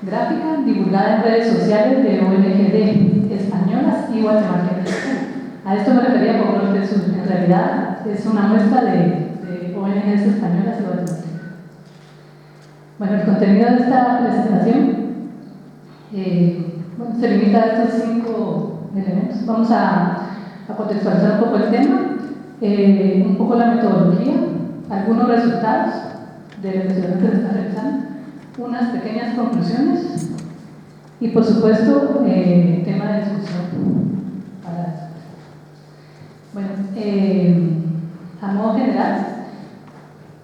gráfica divulgada en redes sociales de ONG españolas y guatemaltecas. A esto me refería con Norte Sur. En realidad es una muestra de ONGs españolas y guatemaltecas. Bueno, el contenido de esta presentación se limita a estos 5 elementos. Vamos a contextualizar un poco el tema, un poco la metodología, algunos resultados de la investigación que se está realizando, unas pequeñas conclusiones y, por supuesto, tema de discusión para después. Bueno, a modo general,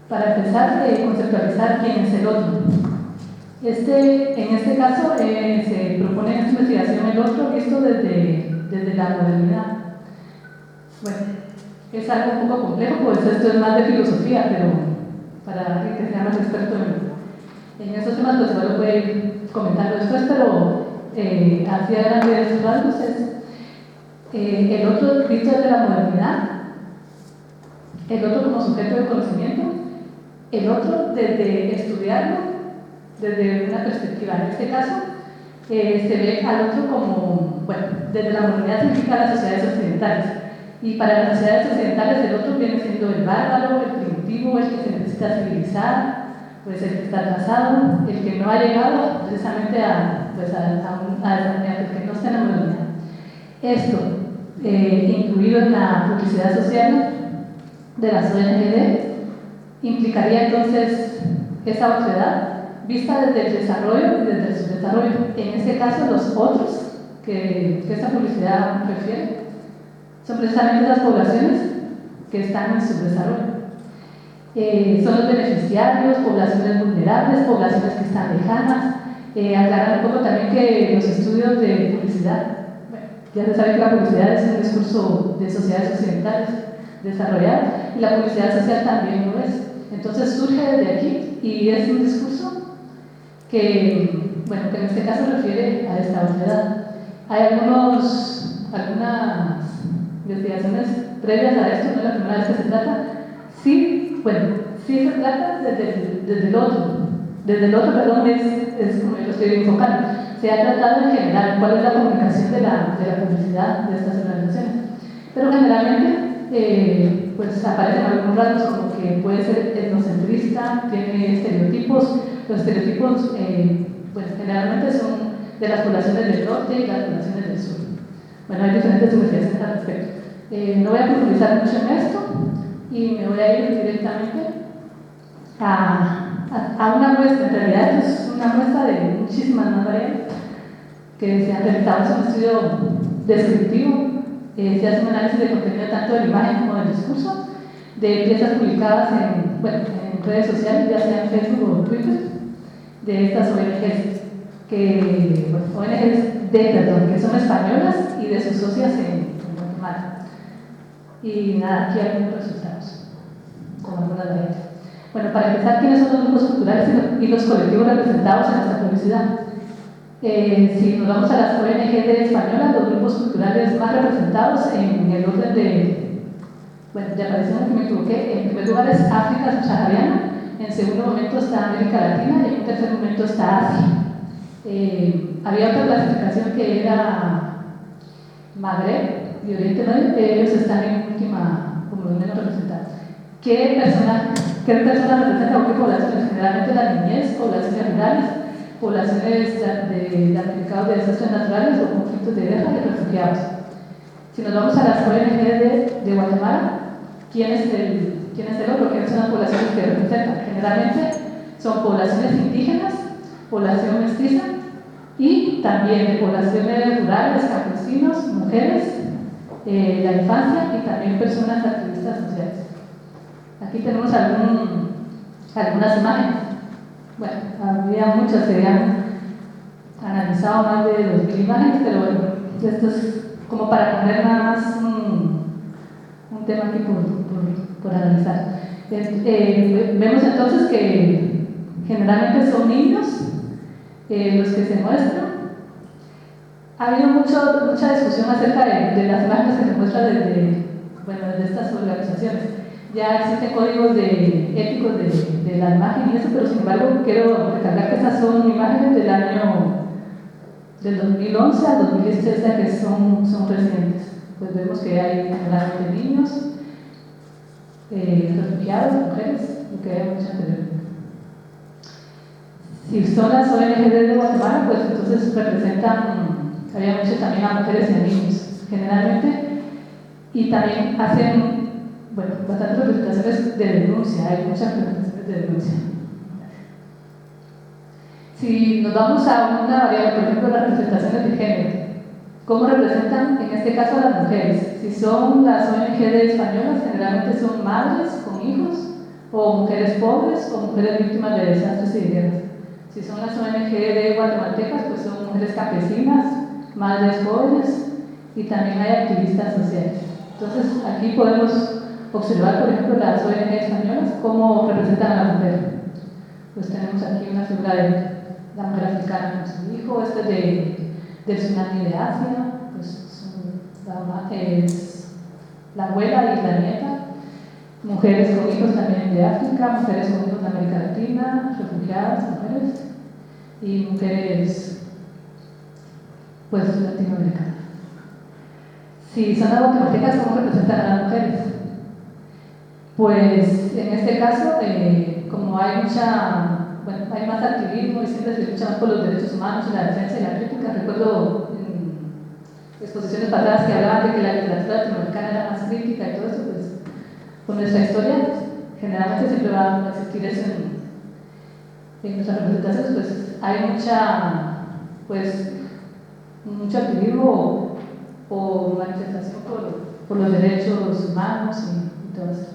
para empezar, conceptualizar quién es el otro. En este caso, se propone en esta investigación el otro visto desde la modernidad. Bueno, es algo un poco complejo, pues esto es más de filosofía, pero para alguien que sea más experto en esos temas, pues igual lo puede ir comentando después, pero así a grandes rasgos es el otro visto desde la modernidad, el otro como sujeto de conocimiento, el otro desde estudiarlo desde una perspectiva. En este caso, se ve al otro como, bueno, desde la modernidad significa las sociedades occidentales. Y para las sociedades occidentales el otro viene siendo el bárbaro, el primitivo, el que se necesita civilizar, pues el que está atrasado, el que no ha llegado precisamente a el que no está en la modernidad. Esto, incluido en la publicidad social de las ONG, implicaría entonces esa otredad vista desde el desarrollo y desde el subdesarrollo. En este caso, los otros que esta publicidad refiere son precisamente las poblaciones que están en subdesarrollo. Son los beneficiarios, poblaciones vulnerables, poblaciones que están lejanas. Aclarar un poco también que los estudios de publicidad, bueno, ya se sabe que la publicidad es un discurso de sociedades occidentales desarrolladas y la publicidad social también lo es. Entonces surge desde aquí y es un discurso que, bueno, que en este caso refiere a esta otredad. Hay algunas investigaciones previas a esto, no es la primera vez que se trata. Sí, bueno, sí se trata desde el otro, perdón, es como yo lo estoy enfocando. Se ha tratado en general cuál es la comunicación de la publicidad de estas organizaciones, pero generalmente pues aparecen algunos rasgos como que puede ser etnocentrista, tiene estereotipos. Los estereotipos pues generalmente son de las poblaciones del norte y las poblaciones del sur. Bueno, hay diferentes investigaciones al respecto. No voy a profundizar mucho en esto y me voy a ir directamente a una muestra. En realidad es una muestra de muchísimas más variables que se han realizado. Es un estudio descriptivo, se hace un análisis de contenido tanto de la imagen como del discurso, de piezas publicadas en redes sociales, ya sea en Facebook o Twitter, de estas ONGs, que son españolas y de sus socias en Guatemala. Y nada, aquí hay algunos resultados, con algunas variantes. Bueno, para empezar, ¿quiénes son los grupos culturales y los colectivos representados en esta publicidad? Si nos vamos a las ONG españolas, los grupos culturales más representados en el orden de, bueno, ya pareció que me equivoqué, en primer lugar es África subsahariana, en segundo momento está América Latina y en tercer momento está Asia. Había otra clasificación que era Magreb y Oriente Medio, ellos están en última, como los menos representados. ¿Qué personas representan o qué poblaciones? Generalmente la niñez, poblaciones rurales, poblaciones de damnificados de desastres naturales o conflictos de guerra y refugiados. Si nos vamos a las ONG de Guatemala, ¿quién es el otro? ¿Quiénes son las poblaciones que representan? Generalmente son poblaciones indígenas, población mestiza y también poblaciones rurales, campesinos, mujeres, la infancia y también personas activistas sociales. Aquí tenemos algunas imágenes. Bueno, había muchas, se habían analizado más de 2000 imágenes, pero bueno, esto es como para poner nada más un tema aquí por analizar. Vemos entonces que generalmente son niños los que se muestran. Ha habido mucha discusión acerca de las imágenes que se muestran desde estas organizaciones. Ya existen códigos éticos de de la imagen y eso, pero sin embargo quiero recalcar que estas son imágenes del año del 2011 al 2016, ya que son recientes. Pues vemos que hay generalmente niños, refugiados, mujeres, lo que habíamos dicho anteriormente. Si son las ONG de Guatemala, pues entonces representan, habíamos dicho, también a mujeres y a niños, generalmente, y también hacen, bueno, bastantes representaciones de denuncia, hay muchas representaciones de denuncia. Si nos vamos a una variable, por ejemplo, las representaciones de género, ¿cómo representan en este caso a las mujeres? Si son las ONG españolas, generalmente son madres con hijos, o mujeres pobres, o mujeres víctimas de desastres y guerras. Si son las ONG de guatemaltecas, pues son mujeres campesinas, madres jóvenes, y también hay activistas sociales. Entonces, aquí podemos observar, por ejemplo, las ONG españolas, cómo representan a la mujer. Pues tenemos aquí una figura de la mujer africana con su hijo, este del tsunami de Asia, pues es la abuela y la nieta, mujeres con hijos también de África, mujeres con hijos de América Latina, refugiadas, mujeres, y mujeres pues latinoamericanas. Si son las guatemaltecas, ¿cómo representan a las mujeres? Pues en este caso, como hay hay más activismo y siempre se lucha más por los derechos humanos y la defensa y la crítica. Recuerdo en exposiciones pasadas que hablaban de que la literatura latinoamericana era más crítica y todo eso, pues con nuestra historia, generalmente siempre va a existir eso en nuestras representaciones, pues hay mucho activismo o manifestación por los derechos humanos y todo eso.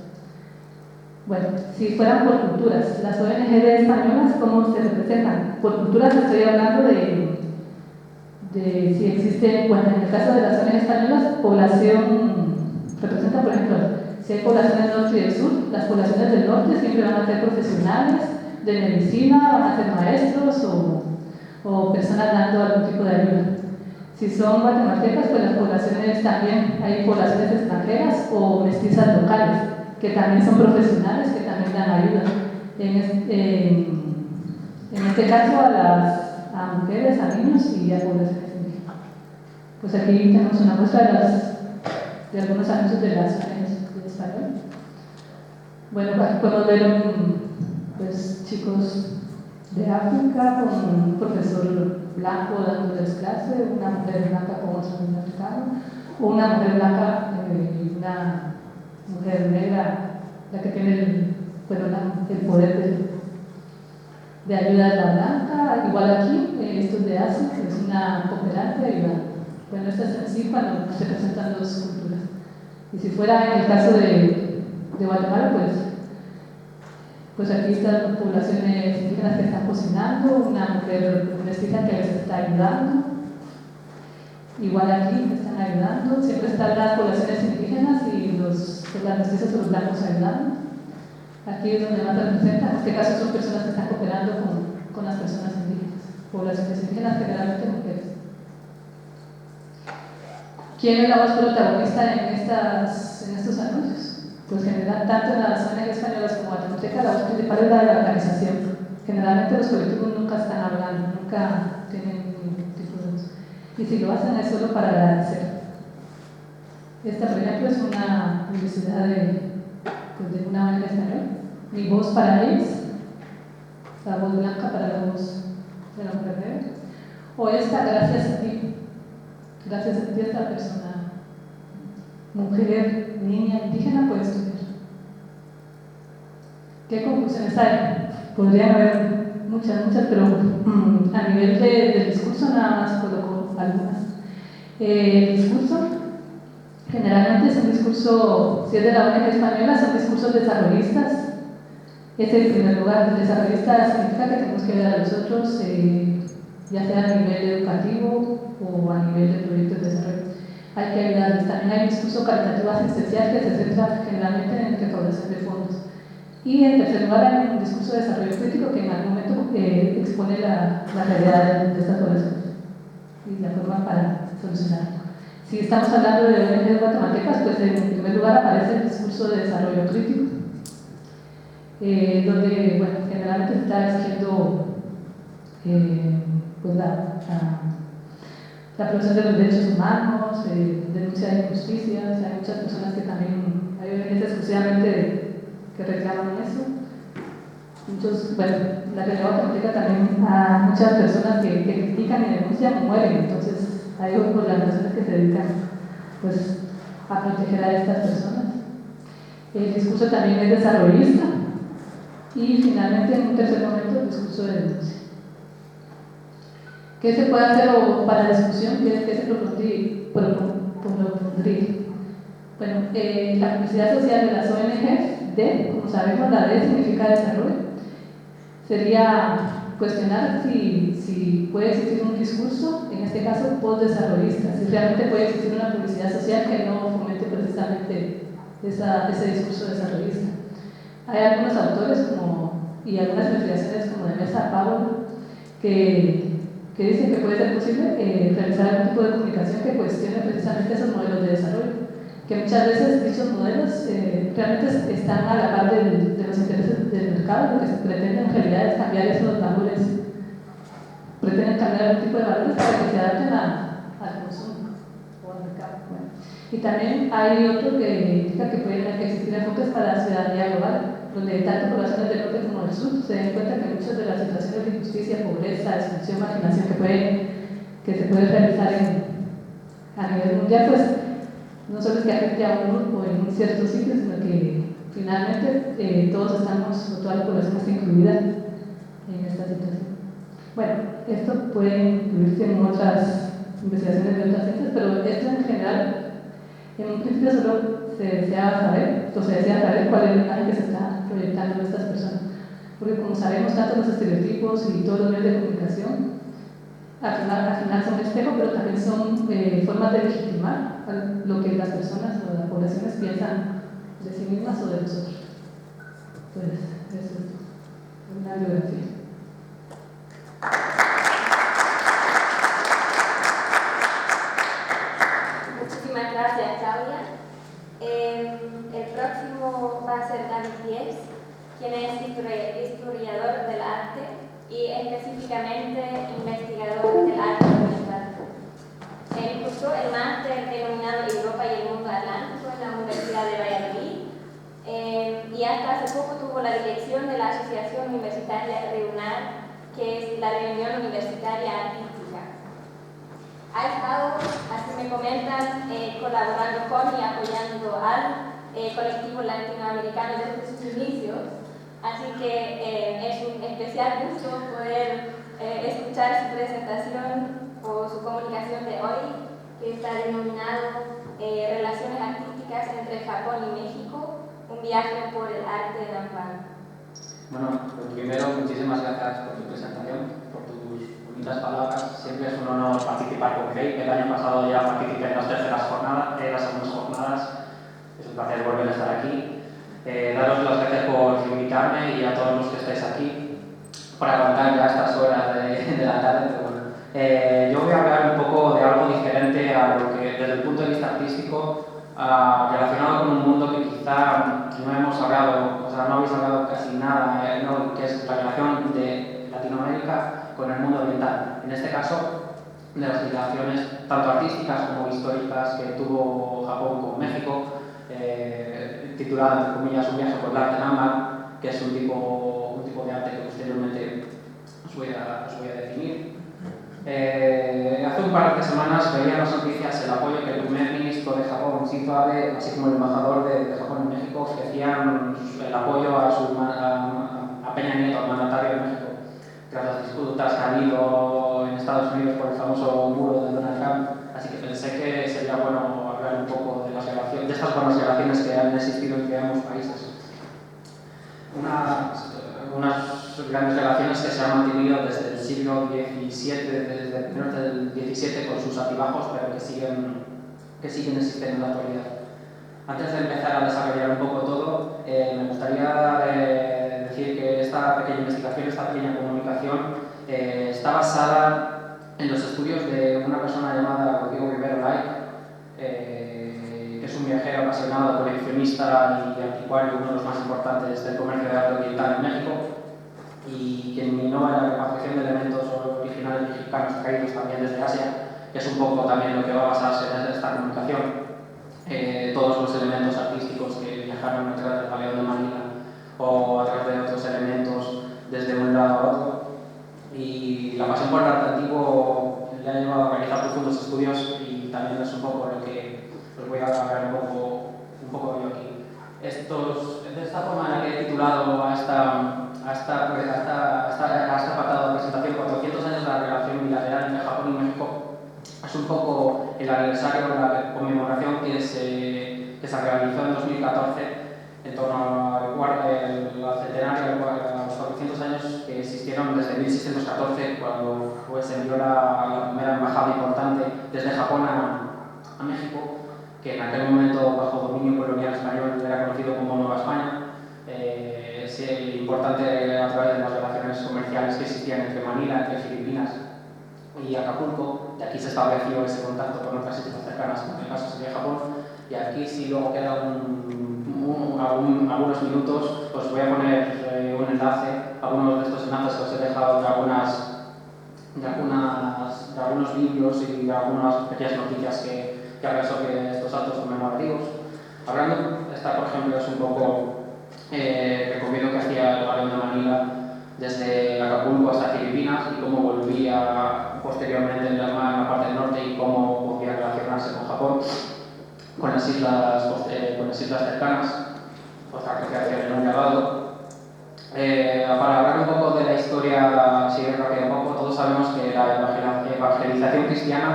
Bueno, si fueran por culturas, las ONG españolas, ¿cómo se representan? Por culturas estoy hablando de si existe, bueno, en el caso de las ONG españolas, población, representa, por ejemplo, si hay poblaciones del norte y del sur, las poblaciones del norte siempre van a ser profesionales de medicina, van a ser maestros o personas dando algún tipo de ayuda. Si son guatemaltecas, pues las poblaciones también, hay poblaciones extranjeras o mestizas locales, que también son profesionales, que también dan ayuda. En este caso a mujeres, a niños y a poblaciones indígenas. Pues aquí tenemos una muestra de algunos anuncios de las ONGs de español. Bueno, aquí podemos ver pues, chicos de África con un profesor blanco dándoles clase, una mujer blanca con otro niño africano, o una mujer blanca y una mujer negra, la que tiene el poder de ayuda a la blanca. Igual aquí, esto es de Asia, es una cooperante y bueno, esta es en sí cuando se presentan dos culturas. Y si fuera en el caso de Guatemala, pues aquí están poblaciones indígenas que están cocinando, una mujer mestiza que les está ayudando. Igual aquí están ayudando, siempre están las poblaciones indígenas y las mestizas o los blancos ayudando. Aquí es donde más representan, en este caso son personas que están cooperando con las personas indígenas, poblaciones indígenas, generalmente mujeres. ¿Quién es la voz protagonista en estos anuncios? Pues tanto en las ONG españolas como guatemaltecas, la voz principal es la de la organización. Generalmente los colectivos nunca están hablando, nunca tienen ningún tipo de voz. Y si lo hacen es solo para agradecer. Esta, por ejemplo, es una publicidad de una ONG española. Mi voz para ellos, la voz blanca para la voz de la mujer negra. O esta, gracias a ti. Gracias a ti, esta persona, mujer, niña, indígena, puede estudiar. ¿Qué conclusiones hay? Podrían haber muchas, pero a nivel del discurso nada más coloco algunas. El discurso generalmente es un discurso, si es de la ONG española, son discursos desarrollistas. Es el primer lugar. El desarrollista significa que tenemos que ayudar a los otros, ya sea a nivel educativo o a nivel de proyectos de desarrollo. Hay que ayudarles. También hay un discurso caritativo asistencial que se centra generalmente en recaudación de fondos. Y en tercer lugar hay un discurso de desarrollo crítico que en algún momento expone la realidad de estas poblaciones y la forma para solucionarlo. Si estamos hablando de ONGs guatemaltecas, pues en primer lugar aparece el discurso de desarrollo crítico. donde, bueno, generalmente se está exigiendo pues la protección de los derechos humanos, denuncia de injusticias. Hay muchas personas que también, hay ONGs exclusivamente que reclaman eso. Muchos, bueno, la realidad complica también a muchas personas que critican y denuncian o mueren. Entonces, hay organizaciones que se dedican pues, a proteger a estas personas. El discurso también es desarrollista. Y finalmente, en un tercer momento, el discurso de denuncia. ¿Qué se puede hacer para la discusión? ¿Qué se propondría? Bueno, la publicidad social de las ONGs, como sabemos, la D significa desarrollo. Sería cuestionar si puede existir un discurso, en este caso postdesarrollista, si realmente puede existir una publicidad social que no fomente precisamente ese discurso desarrollista. Hay algunos autores y algunas investigaciones como de Mesa Powell que dicen que puede ser posible realizar algún tipo de comunicación que cuestione precisamente esos modelos de desarrollo, que muchas veces dichos modelos realmente están a la par de los intereses del mercado. Lo que se pretende en realidad es cambiar esos valores, pretenden cambiar algún tipo de valores para que se adapten al consumo o al mercado. Bueno. Y también hay otro que indica que pueden existir enfoques para la ciudadanía global, donde tanto poblaciones del norte como del sur se den cuenta que muchas de las situaciones de injusticia, pobreza, exclusión, marginación que se puede realizar a nivel mundial, pues no solo es que afecte a un grupo en un cierto sitio, sino que finalmente todos estamos, o toda la población está incluida en esta situación. Bueno, esto puede incluirse en otras investigaciones de otras ciencias, pero esto en general, en un principio solo se desea saber cuál es la imagen que se está proyectando de estas personas. Porque como sabemos, tanto los estereotipos y todos los medios de comunicación al final son espejo, pero también son formas de legitimar lo que las personas o las poblaciones piensan de sí mismas o de nosotros. Entonces, eso es una biografía. Muchísimas gracias, Claudia. El próximo va a ser David Diez, quien es historiador del arte y específicamente investigador del arte documental. Él cursó el máster denominado Europa y el Mundo Atlántico en la Universidad de Valladolid y hasta hace poco tuvo la dirección de la Asociación Universitaria REUNAR, que es la Reunión Universitaria Artística. Ha estado, así me comentan, colaborando con y apoyando al colectivo latinoamericano desde sus inicios, así que es un especial gusto poder escuchar su presentación o su comunicación de hoy, que está denominado Relaciones Artísticas entre Japón y México, un viaje por el arte de Nampal. Bueno, pues primero, muchísimas gracias por tu presentación, por tus bonitas palabras. Siempre es un honor participar con Kate. El año pasado ya participé en las terceras jornadas, las segundas jornadas. Es un placer volver a estar aquí. Daros las gracias por invitarme y a todos los que estáis aquí por aguantar ya estas horas de la tarde. Pero bueno, yo voy a hablar un poco de algo diferente a lo que, desde el punto de vista artístico, relacionado con un mundo que quizá no hemos hablado, o sea, no habéis hablado casi nada, que es la relación de Latinoamérica con el mundo oriental. En este caso, de las relaciones tanto artísticas como históricas que tuvo Japón con México, titulado, entre comillas, Un viaje por el arte Nampal, que es un tipo de arte que posteriormente os voy a definir. Hace un par de semanas veía en las noticias el apoyo que el primer ministro de Japón, Shinzo Abe, así como el embajador de Japón en México, ofrecían el apoyo a Peña Nieto, al mandatario de México, tras las disputas que ha habido en Estados Unidos por el famoso muro de Donald Trump. Así que pensé que sería bueno hablar un poco de estas buenas relaciones que han existido entre ambos países. Unas grandes relaciones que se han mantenido desde el siglo XVII, desde primeros del XVII, con sus altibajos, pero que siguen existiendo en la actualidad. Antes de empezar a desarrollar un poco todo, me gustaría decir que esta pequeña investigación, esta pequeña comunicación, está basada en los estudios de una persona llamada Rodrigo Rivero Laic, que es un viajero apasionado, coleccionista y anticuario, uno de los más importantes del comercio de arte oriental en México, y quien innova en la repatriación de elementos originales mexicanos traídos también desde Asia, que es un poco también lo que va a basarse en esta comunicación. Todos los elementos artísticos que viajaron a través del Galeón de Manila o a través de otros elementos desde un lado a otro. Y la pasión por el arte antiguo le ha llevado a realizar profundos estudios y también es un poco lo que os voy a hablar un poco yo aquí. De esta forma en la que he titulado a este apartado de presentación 400 años de la relación bilateral entre Japón y México, es un poco el aniversario, la conmemoración que se realizó en 2014 en torno al centenario, a los 400 años que existieron desde 1614, cuando se envió la primera embajada importante desde Japón a México, que en aquel momento, bajo dominio colonial español, era conocido como Nueva España. Es importante a través de las relaciones comerciales que existían entre Manila, entre Filipinas y Acapulco. De aquí se estableció ese contacto con otras islas cercanas, como en el caso sería Japón. Y aquí, si luego quedan algunos minutos, os voy a poner un enlace, algunos de estos enlaces que os he dejado de algunos vídeos y de algunas pequeñas noticias que hablan sobre estos actos conmemorativos. Hablando, esta por ejemplo es un poco recorrido que hacía el Galeón de Manila desde Acapulco hasta Filipinas y cómo volvía posteriormente en la parte del norte y cómo podía relacionarse con Japón, con las islas cercanas, otra que en un grabado. Para hablar un poco de la historia, si rápido un poco, todos sabemos que la evangelización cristiana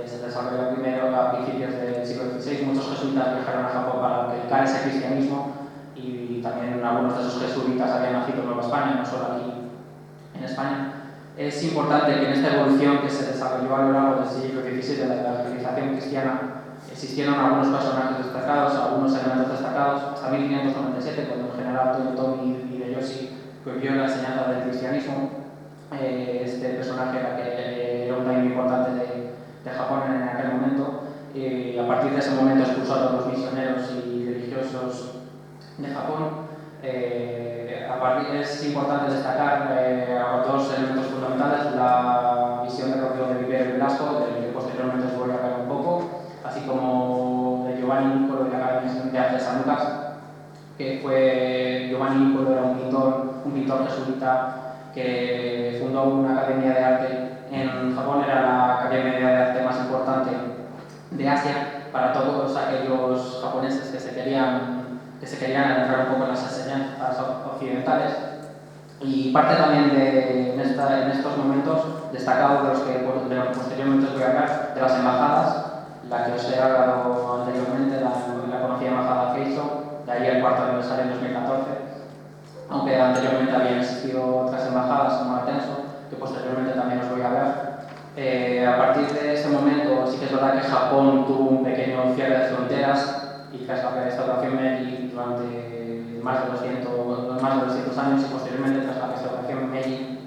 se desarrolló primero a principios del siglo XVI. Muchos jesuitas viajaron a Japón para predicar ese cristianismo y también algunos de esos jesuitas habían nacido en Nueva España, no solo aquí en España. Es importante que en esta evolución que se desarrolló a lo largo del siglo XVI de la evangelización cristiana existieron algunos personajes destacados, algunos elementos destacados, hasta 1597, cuando el general Toyotomi Hideyoshi prohibió la enseñanza del cristianismo. Este personaje era un daimyo importante de Japón en aquel momento, y a partir de ese momento expulsó a todos los misioneros y religiosos de Japón. Es importante destacar dos elementos fundamentales: la visión de Rodrigo de Rivero y Velasco, del que posteriormente os voy a hablar un poco, así como de Giovanni Nicolo de la Academia de Arte de San Lucas, que fue Giovanni Nicolo, era un pintor jesuita que fundó una academia de arte en Japón. Era la academia de arte más importante de Asia para todos aquellos japoneses que se querían adentrar un poco en las enseñanzas occidentales. Y parte también en estos momentos destacados de los que posteriormente os voy a hablar, de las embajadas, la que os he hablado anteriormente, la conocida embajada Keiso, de ahí el cuarto aniversario en 2014, aunque anteriormente habían existido otras embajadas como Atenso, que posteriormente también os voy a hablar. A partir de ese momento sí que es verdad que Japón tuvo un pequeño cierre de fronteras, y tras la restauración Meiji durante más de 200 años, y posteriormente tras la restauración Meiji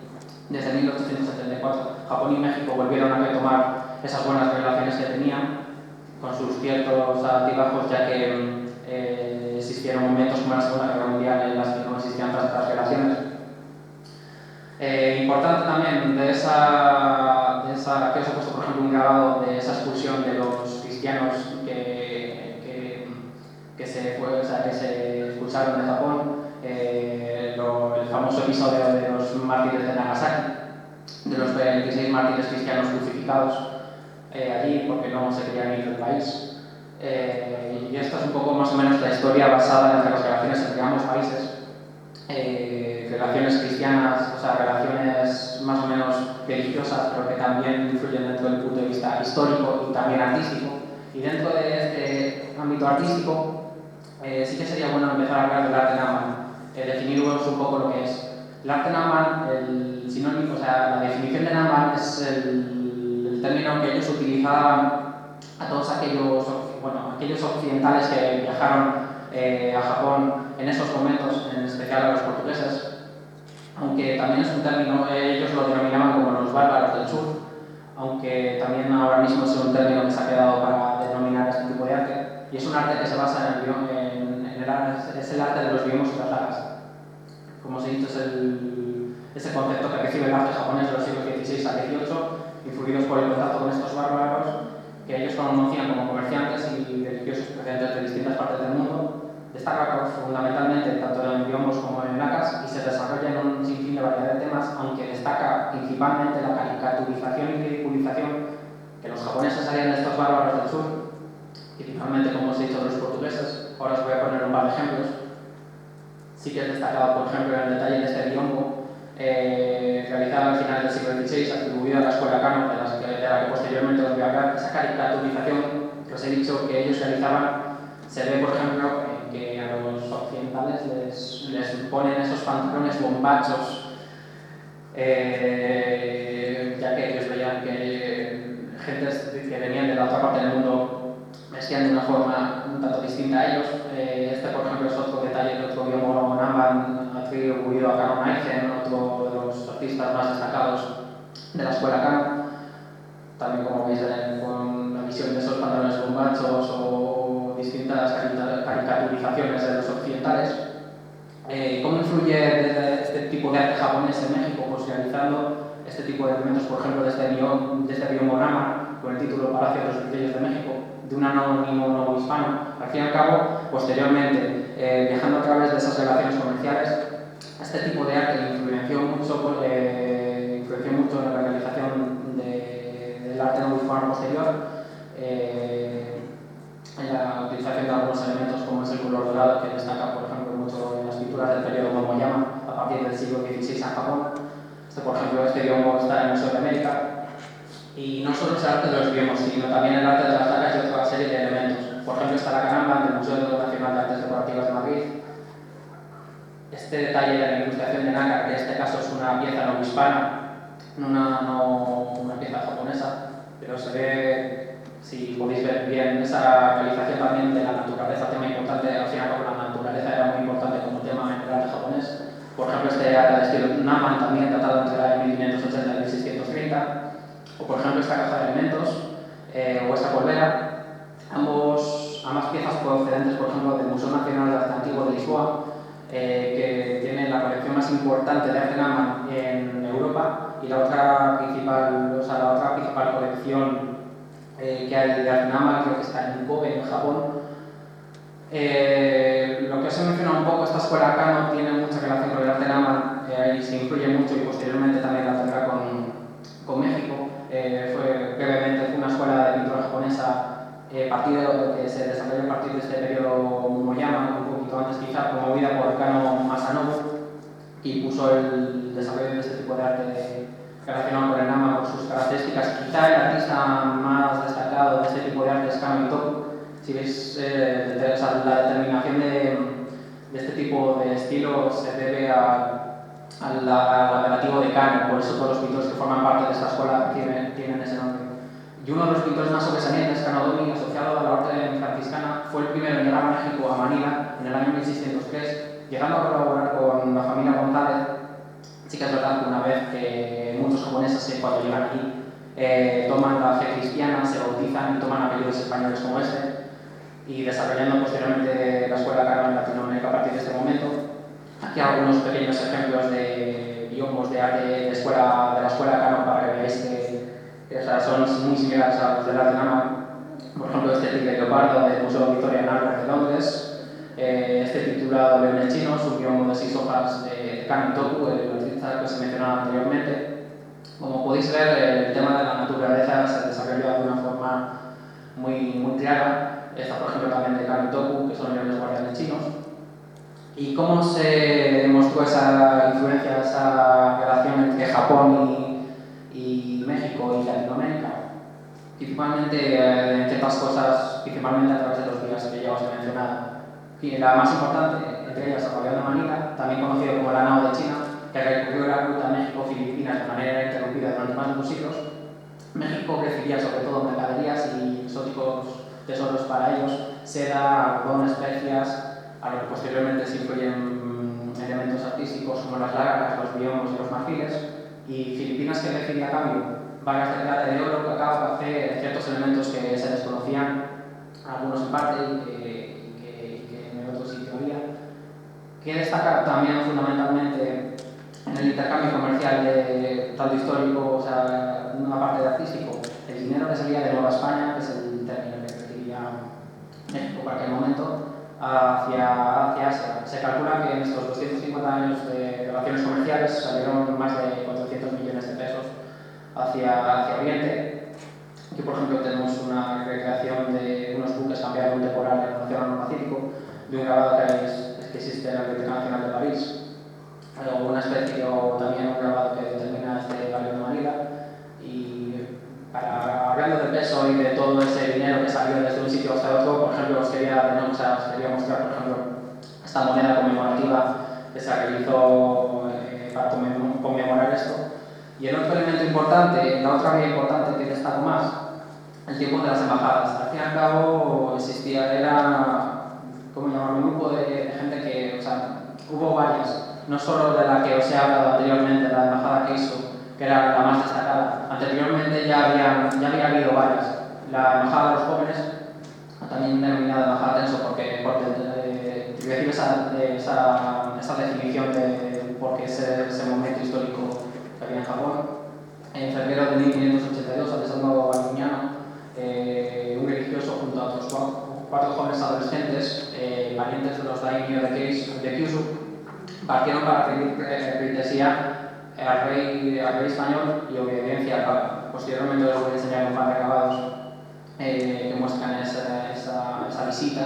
desde 1874, Japón y México volvieron a retomar esas buenas relaciones que tenían, con sus ciertos altibajos, ya que existieron momentos como la Segunda Guerra Mundial en las que no existían tantas relaciones. Importante también de esa que os he puesto, por ejemplo, un grabado de esa expulsión de los cristianos que se expulsaron de Japón, el famoso episodio de los mártires de Nagasaki, de los 26 mártires cristianos crucificados allí porque no se querían ir del país. Y esta es un poco más o menos la historia basada entre las relaciones entre ambos países. Relaciones cristianas, o sea, relaciones más o menos religiosas, pero que también influyen dentro del punto de vista histórico y también artístico. Y dentro de este ámbito artístico, sí que sería bueno empezar a hablar del arte Naman, definiros un poco lo que es. El arte Naman, el sinónimo, o sea, la definición de Naman es el término que ellos utilizaban a todos aquellos occidentales que viajaron a Japón en esos momentos, en especial a los portugueses, aunque también es un término, ellos lo denominaban como los bárbaros del sur, aunque también ahora mismo es un término que se ha quedado para denominar este tipo de arte. y es un arte que se basa es el arte de los biombos y las lagas. Como os he dicho, es el concepto que recibe el arte japonés de los siglos XVI a XVIII, influidos por el contacto con estos bárbaros, que ellos conocían como comerciantes y religiosos procedentes de distintas partes del mundo. Destaca fundamentalmente tanto en biombos como en lacas y se desarrolla en un sinfín de variedad de temas, aunque destaca principalmente la caricaturización y ridiculización que los japoneses harían de estos bárbaros del sur, principalmente, como os he dicho, de los portugueses. Ahora os voy a poner un par de ejemplos. Sí que es destacado, por ejemplo, en el detalle de este biombo, realizado al final del siglo XVI, atribuido a la escuela Kano, de la que posteriormente os voy a hablar. Esa caricaturización que os he dicho que ellos realizaban se ve, por ejemplo, que a los occidentales les ponen esos pantalones bombachos, ya que ellos veían que gentes que venían de la otra parte del mundo vestían de una forma un tanto distinta a ellos. Por ejemplo, es otro detalle de otro biombo Namban atribuido a Kano Naizen, otro de los artistas más destacados de la escuela Kano. También, como veis, con la visión de esos pantalones bombachos o distintas caricaturizaciones de los occidentales. ¿Cómo influye este tipo de arte japonés en México? Pues realizando este tipo de elementos, por ejemplo, de este biombo Nama, con el título Palacio de los Reyes de México, de un anónimo novo hispano. Al fin y al cabo, posteriormente, viajando a través de esas relaciones comerciales, este tipo de arte influenció mucho en la realización del arte novo hispano posterior, en la utilización de algunos elementos como es el color dorado, que destaca, por ejemplo, mucho en las pinturas del periodo Momoyama a partir del siglo XVI en Japón. Por ejemplo, este biombo está en el Museo de América. Y no solo es el arte de los biombos, sino también el arte de las lacas y otra serie de elementos. Por ejemplo, está la caramba del Museo Nacional de Artes Decorativas de Madrid. Este detalle de la ilustración de nácar, que en este caso es una pieza no hispana, no una pieza japonesa, pero se ve, si podéis ver bien, esa realización también de la naturaleza, tema importante. Al final, la naturaleza era muy importante como tema en el arte japonés. Por ejemplo, este arte de estilo Naman, también datado entre el año 1580 y 1630. O por ejemplo esta caja de elementos o esta polvera, ambas piezas procedentes, por ejemplo, del Museo Nacional de Arte Antiguo de Lisboa, que tiene la colección más importante de arte Nama en Europa, y la otra principal colección que hay de arte Nama, creo que está en Kobe, en Japón. Lo que os he mencionado un poco, esta escuela Kano tiene mucha relación con el arte Nama y se influye mucho, y posteriormente también la tendrá con México. Fue una escuela de pintura japonesa que se desarrolló a partir de este periodo Momoyama, un poquito antes quizá, promovida por Kano Masanobu, y puso el desarrollo de este tipo de arte relacionado con el Nama por sus características. Quizá el artista más destacado de este tipo de arte es Kano Itoku. Si veis, la determinación de este tipo de estilo se debe al apelativo de Kano, por eso todos los pintores que forman parte de esta escuela tienen ese nombre. Y uno de los pintores más sobresalientes, Kano-doni, asociado a la orden franciscana, fue el primero en llegar a México, a Manila, en el año 1603, llegando a colaborar con la familia González. Sí que es verdad que una vez que muchos japoneses, cuando llegan aquí, toman la fe cristiana, se bautizan y toman apellidos españoles como este, y desarrollando posteriormente la escuela Kano en Latinoamérica a partir de este momento. Aquí algunos pequeños ejemplos de biombos de arte de la escuela Kano para que veáis que son muy similares a los del arte Nama. Por ejemplo, este tigre leopardo del Museo Victoria and Albert de Londres, este titulado Leones Chinos, un biombo de 6 hojas de Kano Itoku, el artista que se mencionaba anteriormente. Como podéis ver, el tema de la naturaleza se desarrolló de una forma muy clara. Esta, por ejemplo, también de Kano Itoku, que son leones guardianes chinos. ¿Y cómo se demostró esa influencia, esa relación entre Japón y México y Latinoamérica? Principalmente en ciertas cosas, principalmente a través de los días que ya os he mencionado. Y la más importante, entre ellas, el Pabellón de Manila, también conocido como la Nao de China, que recorrió la ruta México-Filipinas de manera interrumpida durante más de 2 siglos. México recibía sobre todo mercaderías y exóticos tesoros para ellos, seda, algodón, especias, a lo que posteriormente se incluyen elementos artísticos como las lágrimas, los biombos y los marfiles. Y Filipinas, que recibía a cambio vagas de plata, de oro, cacao, café, ciertos elementos que se desconocían algunos en parte y que en otro sitio había. Que destacar también fundamentalmente en el intercambio comercial de tanto histórico, o sea, una parte de artístico, el dinero que salía de Nueva España, que es el término que recibía México para aquel momento, hacia Asia. Se calcula que en estos 250 años de relaciones comerciales salieron más de 400 millones de pesos hacia Oriente. Aquí, por ejemplo, tenemos una recreación de unos buques cambiados un temporal en el Océano Pacífico, de un grabado que existe en la Biblioteca Nacional de París, o una especie o también un grabado que determina este barrio de Manila. Y hablando del peso y de todo ese dinero que salió desde un sitio hasta otro, por ejemplo, os quería mostrar, por ejemplo, esta moneda conmemorativa que se realizó para conmemorar esto. Y el otro elemento importante, la otra vía importante que destaco más, el tiempo de las embajadas. Al fin y al cabo era, ¿cómo llamarlo?, un grupo de gente que, o sea, hubo varias, no solo de la que os he hablado anteriormente, la embajada Keiso, que era la más destacada. Anteriormente ya había habido varias. La embajada de los jóvenes, también denominada embajada Tenso, porque recibe esa definición de por qué ese momento histórico que había en Japón. En febrero de 1582, Alessandro Valdignano, un religioso junto a otros 4 jóvenes adolescentes, parientes de los daimyo de Kyushu, partieron para pedir pleitesía al rey español y obediencia al Papa. Posteriormente os voy a enseñar un par de grabados que muestran esa visita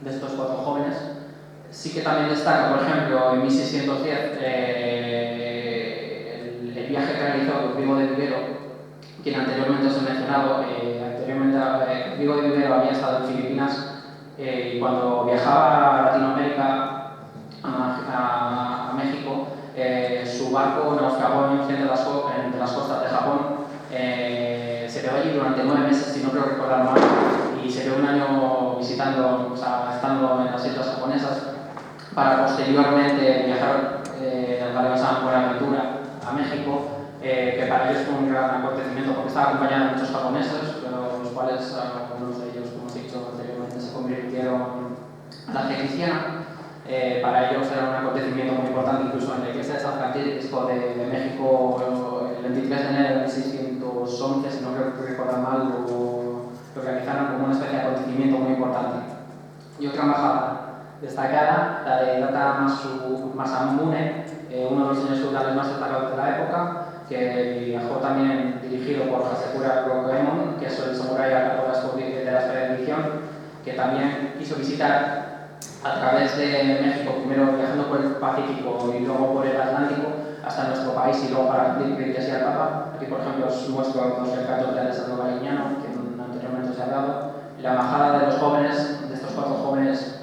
de estos 4 jóvenes. Sí que también destaca, por ejemplo, en 1610 el viaje que realizó Rodrigo de Vivero, quien anteriormente os he mencionado. Rodrigo de Vivero había estado en Filipinas y cuando viajaba a Latinoamérica, a México, su barco naufragó en las costas de Japón. Se quedó allí durante 9 meses, si no creo recordar mal, y se quedó un año visitando, o sea, estando en las islas japonesas, para posteriormente viajar al galeón San Buenaventura a México, que para ellos fue un gran acontecimiento porque estaba acompañado de muchos japoneses, pero los cuales algunos de ellos, como os he dicho anteriormente, se convirtieron a la fe cristiana. Para ellos era un acontecimiento muy importante, incluso en la iglesia de San Francisco de México, el 23 de enero de 1611, si no recuerdo mal, lo organizaron como una especie de acontecimiento muy importante. Y otra embajada destacada, la de Data Masamune, uno de los señores feudales más destacados de la época, que viajó también dirigido por Hasekura Rokoemon, que es el samurái a cargo de la expedición, que también quiso visitar a través de México, primero viajando por el Pacífico y luego por el Atlántico hasta nuestro país y luego para pedir pleitesía al Papa. Aquí, por ejemplo, os muestro 2 retratos de Alessandro Valdignano, que anteriormente os he hablado. La embajada de los jóvenes, de estos 4 jóvenes,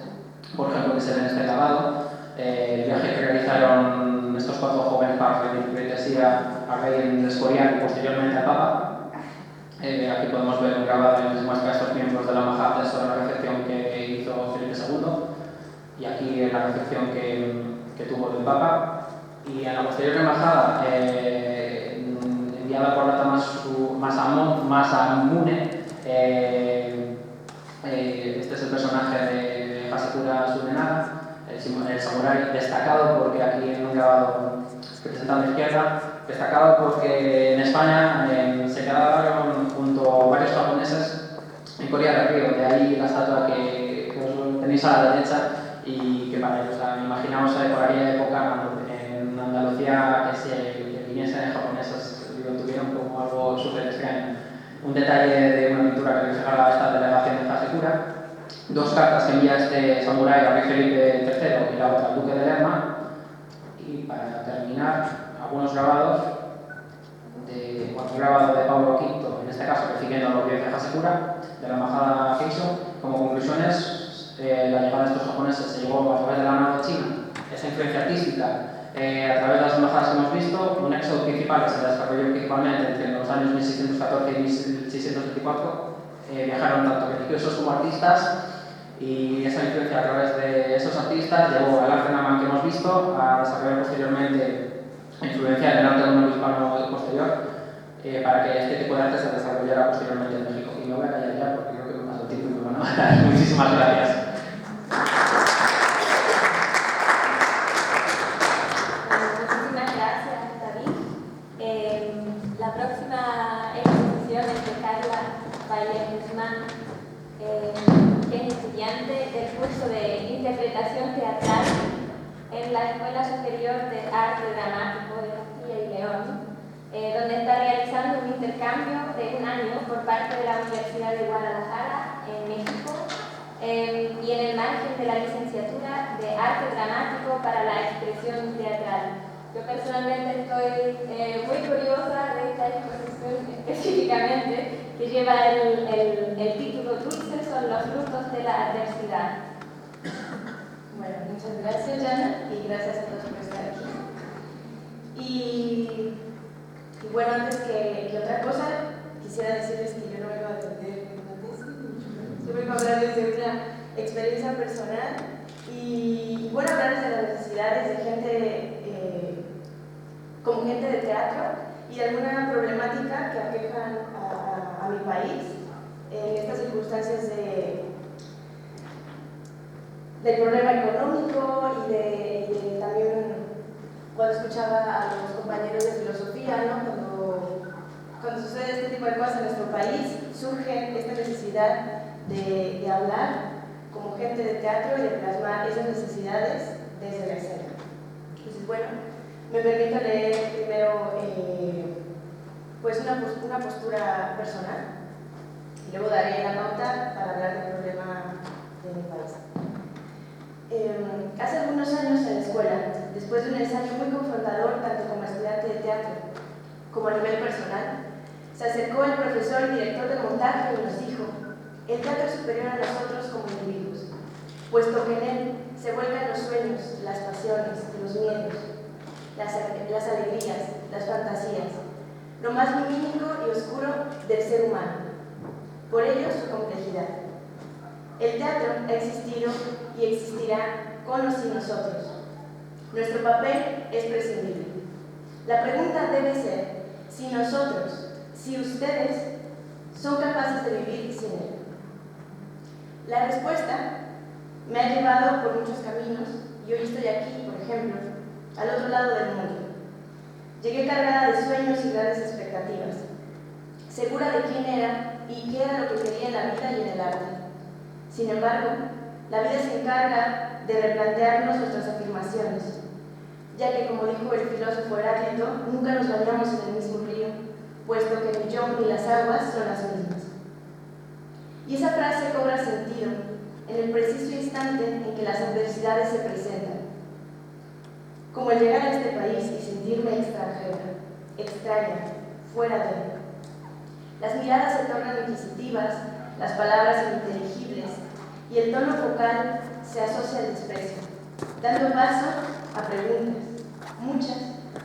por ejemplo, que se ven en este grabado, el viaje que realizaron estos 4 jóvenes para pedir pleitesía al rey en Escorial y posteriormente al Papa. Aquí podemos ver un grabado que les muestra a estos miembros de la embajada sobre la recepción que hizo Felipe II, y aquí la recepción que tuvo del Papa. Y en la posterior embajada, enviada por Data Masamune, este es el personaje de Hasekura Tsunenaga, el samurái destacado, porque aquí en un grabado presentado a la izquierda, destacado porque en España se quedaron junto a varios japoneses en Corea del Río, de ahí la estatua que os tenéis a la derecha, y que para ellos, imaginamos por aquella época en Andalucía que viniesen japoneses, lo tuvieron como algo súper extraño. Un detalle de una pintura que reflejaba esta delegación de Hasekura, 2 cartas que envía este samurái al rey Felipe III y la otra al duque de Lerma. Y para terminar, algunos grabados, un grabado de Pablo V, en este caso recibiendo la audiencia de Hasekura, de la embajada Keiso. Como conclusiones, la llegada de estos japoneses se llevó a través de la mano de China, esa influencia artística, a través de las embajadas que hemos visto, un éxodo principal que se desarrolló principalmente entre los años 1614 y 1624. Viajaron tanto religiosos como artistas, y esa influencia a través de esos artistas llevó al arte naman que hemos visto a desarrollar posteriormente a influencia en el arte hispano posterior, para que este tipo de arte se desarrollara posteriormente en México. Y me voy a callar ya porque creo que me paso el tiempo y me van a Muchísimas gracias. Muchísimas gracias, David. La próxima exposición es de Carla Baile Guzmán, que es estudiante del curso de Interpretación Teatral en la Escuela Superior de Arte Dramático de Castilla y León, donde está realizando un intercambio de un año por parte de la Universidad de Guadalajara, en México, y en el margen de la licenciatura de Arte Dramático para la Expresión Teatral. Yo personalmente estoy muy curiosa de esta exposición específicamente, que lleva el título Dulces son los frutos de la adversidad. Bueno, muchas gracias, Jana, y gracias a todos por estar aquí. Y bueno, antes que otra cosa, quisiera decirles que yo no vengo a defender una tesis, yo vengo a hablarles de una experiencia personal y bueno, hablarles de las necesidades de gente, como gente de teatro y de alguna problemática que aquejan a mi país en estas circunstancias del problema económico y de también cuando escuchaba a los compañeros de filosofía, ¿no? Cuando sucede este tipo de cosas en nuestro país, surge esta necesidad de hablar como gente de teatro y de plasmar esas necesidades desde la escena. Entonces, bueno, me permito leer primero pues una postura personal y luego daré la pauta para hablar del problema de mi país. Hace algunos años en la escuela, después de un ensayo muy confrontador tanto como estudiante de teatro como a nivel personal, se acercó el profesor y director de montaje y nos dijo: el teatro es superior a nosotros como individuos, puesto que en él se vuelcan los sueños, las pasiones, los miedos, las alegrías, las fantasías, lo más lumínico y oscuro del ser humano. Por ello, su complejidad. El teatro ha existido y existirá con o sin nosotros. Nuestro papel es prescindible. La pregunta debe ser si nosotros, si ustedes, son capaces de vivir sin él. La respuesta me ha llevado por muchos caminos y hoy estoy aquí, por ejemplo, al otro lado del mundo. Llegué cargada de sueños y grandes expectativas, segura de quién era y qué era lo que quería en la vida y en el arte. Sin embargo, la vida se encarga de replantearnos nuestras afirmaciones, ya que, como dijo el filósofo Heráclito, nunca nos bañamos en el mismo río, puesto que ni yo ni las aguas son las mismas. Y esa frase cobra sentido en el preciso instante en que las adversidades se presentan, como el llegar a este país y sentirme extranjera, extraña, fuera de él. Las miradas se tornan inquisitivas, las palabras ininteligibles y el tono vocal se asocia al desprecio, dando paso a preguntas, muchas,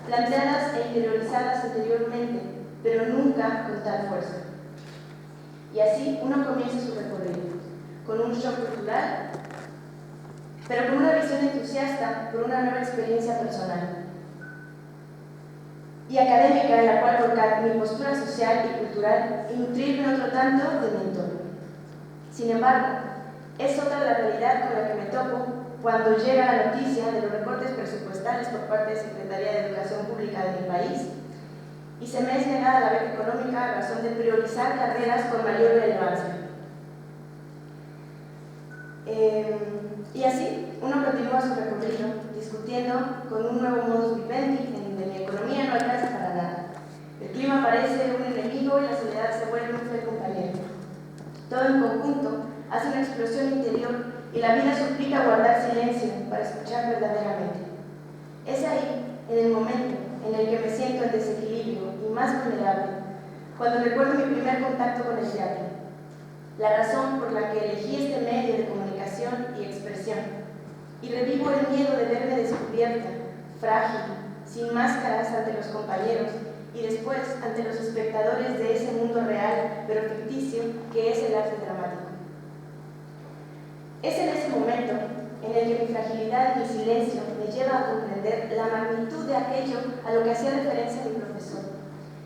planteadas e interiorizadas anteriormente, pero nunca con tal fuerza. Y así uno comienza su recorrido, con un shock cultural, pero con una visión entusiasta por una nueva experiencia personal y académica en la cual volcar mi postura social y cultural y nutrirme otro tanto de mi entorno. Sin embargo, es otra la realidad con la que me topo cuando llega la noticia de los recortes presupuestales por parte de Secretaría de Educación Pública de mi país y se me es negada la beca económica a razón de priorizar carreras con mayor relevancia. Y así, uno continúa su recorrido discutiendo con un nuevo modus vivendi en donde mi economía no alcanza para nada. El clima parece un enemigo y la soledad se vuelve un fiel compañero. Todo en conjunto hace una explosión interior y la vida suplica guardar silencio para escuchar verdaderamente. Es ahí, en el momento en el que me siento en desequilibrio y más vulnerable, cuando recuerdo mi primer contacto con el teatro, la razón por la que elegí este medio de comunicación y expresión, y revivo el miedo de verme descubierta, frágil, sin máscaras ante los compañeros y después ante los espectadores de ese mundo real pero ficticio que es el arte dramático. Es en ese momento en el que mi fragilidad y mi silencio me lleva a comprender la magnitud de aquello a lo que hacía referencia mi profesor,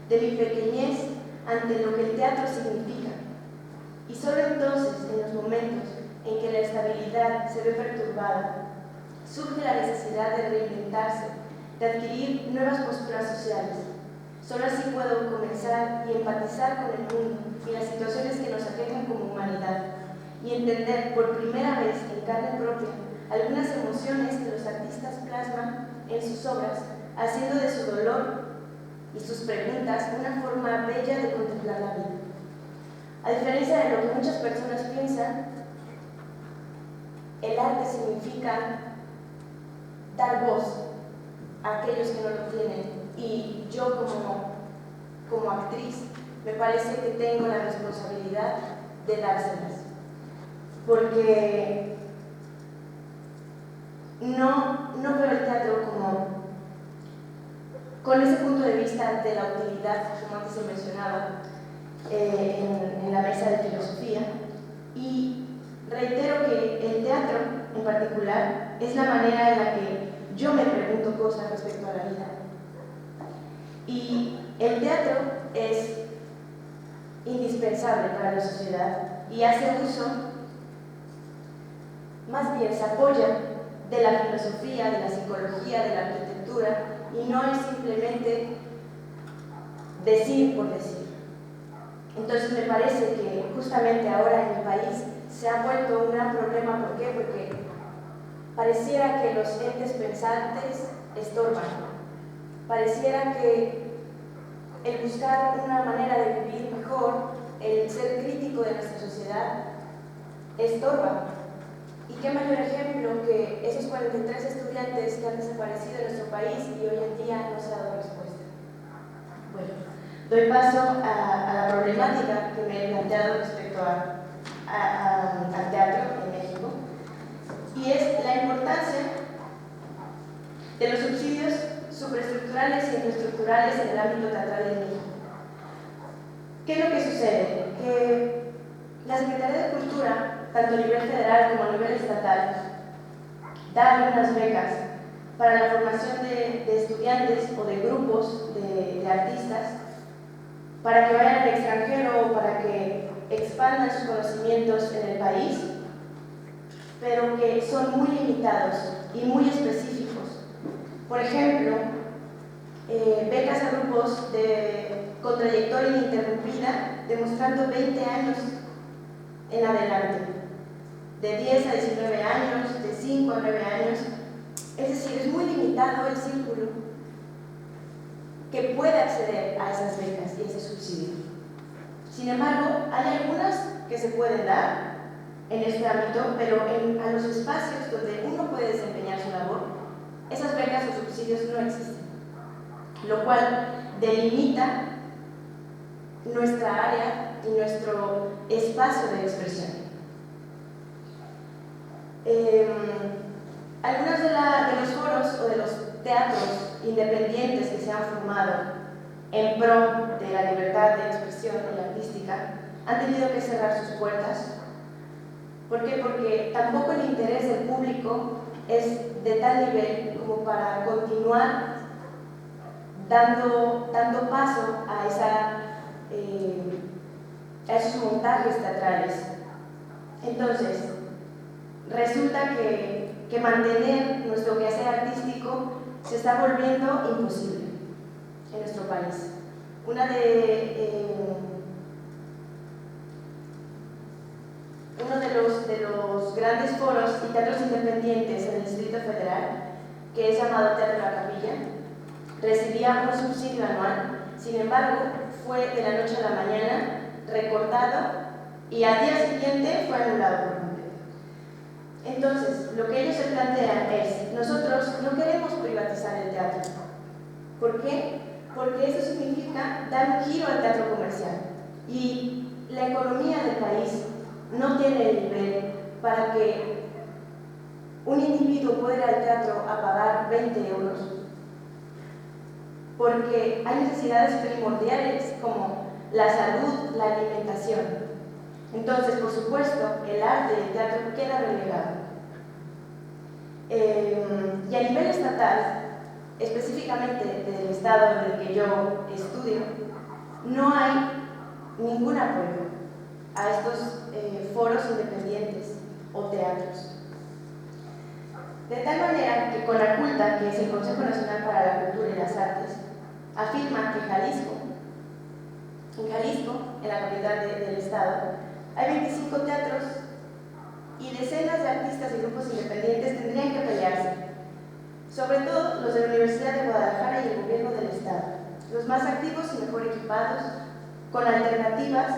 de mi pequeñez ante lo que el teatro significa, Y solo entonces, en los momentos en que la estabilidad se ve perturbada, surge la necesidad de reinventarse, de adquirir nuevas posturas sociales. Solo así puedo comenzar y empatizar con el mundo y las situaciones que nos aquejan como humanidad, y entender por primera vez en carne propia algunas emociones que los artistas plasman en sus obras, haciendo de su dolor y sus preguntas una forma bella de contemplar la vida. A diferencia de lo que muchas personas piensan, el arte significa dar voz a aquellos que no lo tienen, y yo como actriz me parece que tengo la responsabilidad de dárselas, porque no veo el teatro con ese punto de vista de la utilidad, como antes se mencionaba en la mesa de filosofía, y reitero que el teatro en particular es la manera en la que yo me pregunto cosas respecto a la vida. Y el teatro es indispensable para la sociedad y hace uso, más bien se apoya de la filosofía, de la psicología, de la arquitectura, y no es simplemente decir por decir. Entonces me parece que justamente ahora en mi país se ha vuelto un gran problema. ¿Por qué? Porque pareciera que los entes pensantes estorban. Pareciera que el buscar una manera de vivir mejor, el ser crítico de nuestra sociedad, estorba. ¿Y qué mayor ejemplo que esos 43 estudiantes que han desaparecido en nuestro país y hoy en día no se ha dado respuesta? Bueno, doy paso a la problemática que me he planteado respecto al teatro en México, y es la importancia de los subsidios superestructurales e infraestructurales en el ámbito teatral en México. ¿Qué es lo que sucede? Que la Secretaría de Cultura, tanto a nivel federal como a nivel estatal, da algunas becas para la formación de estudiantes o de grupos de artistas, para que vayan al extranjero o para que expandan sus conocimientos en el país, pero que son muy limitados y muy específicos. Por ejemplo, becas a grupos con trayectoria ininterrumpida, demostrando 20 años en adelante, de 10 a 19 años, de 5 a 9 años. Es decir, es muy limitado el círculo que puede acceder a esas becas y ese subsidio. Sin embargo, hay algunas que se pueden dar en este ámbito, pero a los espacios donde uno puede desempeñar su labor, esas becas o subsidios no existen, lo cual delimita nuestra área y nuestro espacio de expresión. Algunos de los foros o de los teatros independientes que se han formado en pro de la libertad de expresión y la artística han tenido que cerrar sus puertas. ¿Por qué? Porque tampoco el interés del público es de tal nivel como para continuar dando paso a esos montajes teatrales. Entonces, resulta que mantener nuestro quehacer artístico se está volviendo imposible en nuestro país. Uno de los grandes foros y teatros independientes en el Distrito Federal, que es llamado Teatro La Capilla, recibía un subsidio anual. Sin embargo, fue de la noche a la mañana recortado y al día siguiente fue anulado por completo. Entonces, lo que ellos se plantean es: nosotros no queremos privatizar el teatro. ¿Por qué? Porque eso significa dar un giro al teatro comercial, y la economía del país no tiene el nivel para que un individuo pueda ir al teatro a pagar 20 euros, porque hay necesidades primordiales como la salud, la alimentación. Entonces, por supuesto, el arte y el teatro queda relegado. Y a nivel estatal, específicamente del estado en el que yo estudio, no hay ningún apoyo. a estos foros independientes o teatros. De tal manera que Conaculta, que es el Consejo Nacional para la Cultura y las Artes, afirma que en Jalisco, en la capital del estado, hay 25 teatros y decenas de artistas y grupos independientes tendrían que pelearse, sobre todo los de la Universidad de Guadalajara y el gobierno del estado, los más activos y mejor equipados, con alternativas.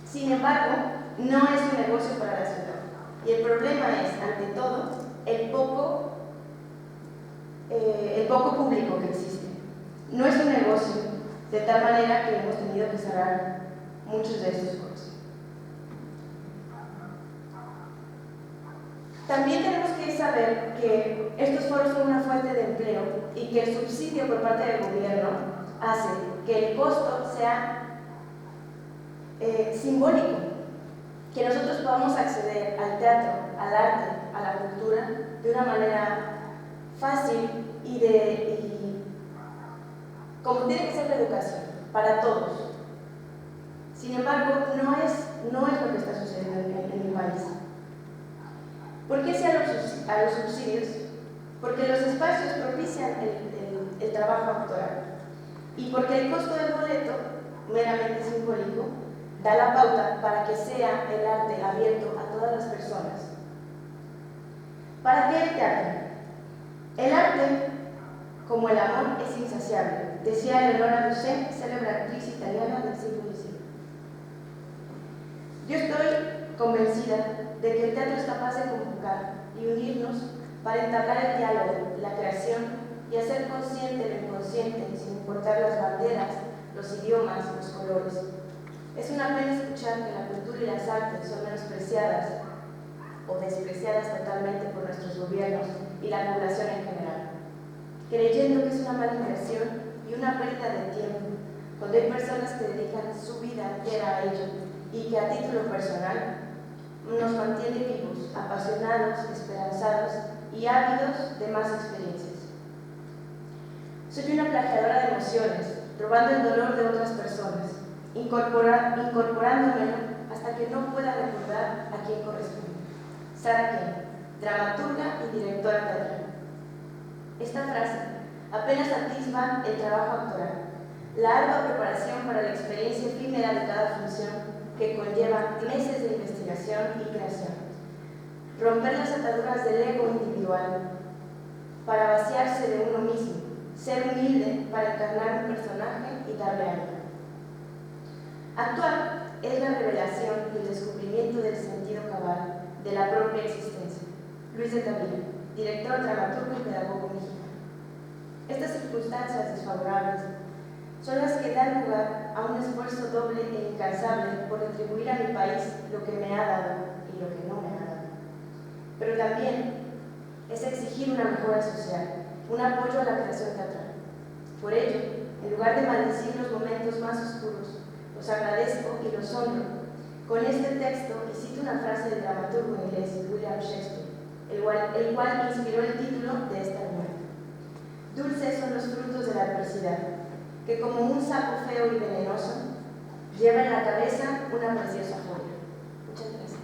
Sin embargo, no es un negocio para la ciudad. Y el problema es, ante todo, el poco público que existe. No es un negocio, de tal manera que hemos tenido que cerrar muchos de estos foros. También tenemos que saber que estos foros son una fuente de empleo y que el subsidio por parte del gobierno hace que el costo sea simbólico, que nosotros podamos acceder al teatro, al arte, a la cultura de una manera fácil y como tiene que ser la educación para todos. Sin embargo, no es lo que está sucediendo en mi país. ¿Por qué sí a los subsidios? Porque los espacios propician el trabajo actoral y porque el costo del boleto, meramente simbólico, da la pauta para que sea el arte abierto a todas las personas. ¿Para qué el teatro? El arte, como el amor, es insaciable, decía Eleonora Duse, célebre actriz italiana del siglo XIX. Yo estoy convencida de que el teatro es capaz de convocar y unirnos para entablar el diálogo, la creación y hacer consciente lo inconsciente, sin importar las banderas, los idiomas, los colores. Es una pena escuchar que la cultura y las artes son menospreciadas o despreciadas totalmente por nuestros gobiernos y la población en general, creyendo que es una mala inversión y una pérdida de tiempo, cuando hay personas que dedican su vida entera a ello y que a título personal nos mantiene vivos, apasionados, esperanzados y ávidos de más experiencias. Soy una plagiadora de emociones, robando el dolor de otras personas, incorporándomelo hasta que no pueda recordar a quién corresponde. Sara Kane, dramaturga y directora teatral. Esta frase apenas atisba el trabajo actoral, la ardua preparación para la experiencia efímera de cada función que conlleva meses de investigación y creación. Romper las ataduras del ego individual para vaciarse de uno mismo, ser humilde para encarnar un personaje y darle alma. Actuar es la revelación y el descubrimiento del sentido cabal de la propia existencia. Luis de Tavira, director, dramaturgo y pedagogo mexicano. Estas circunstancias desfavorables son las que dan lugar a un esfuerzo doble e incansable por retribuir a mi país lo que me ha dado y lo que no me ha dado. Pero también es exigir una mejora social, un apoyo a la creación teatral. Por ello, en lugar de maldecir los momentos más oscuros, los agradezco y los honro con este texto, y cito una frase del dramaturgo inglés William Shakespeare, el cual inspiró el título de esta novela. Dulces son los frutos de la adversidad, que como un sapo feo y venenoso, lleva en la cabeza una preciosa joya. Muchas gracias.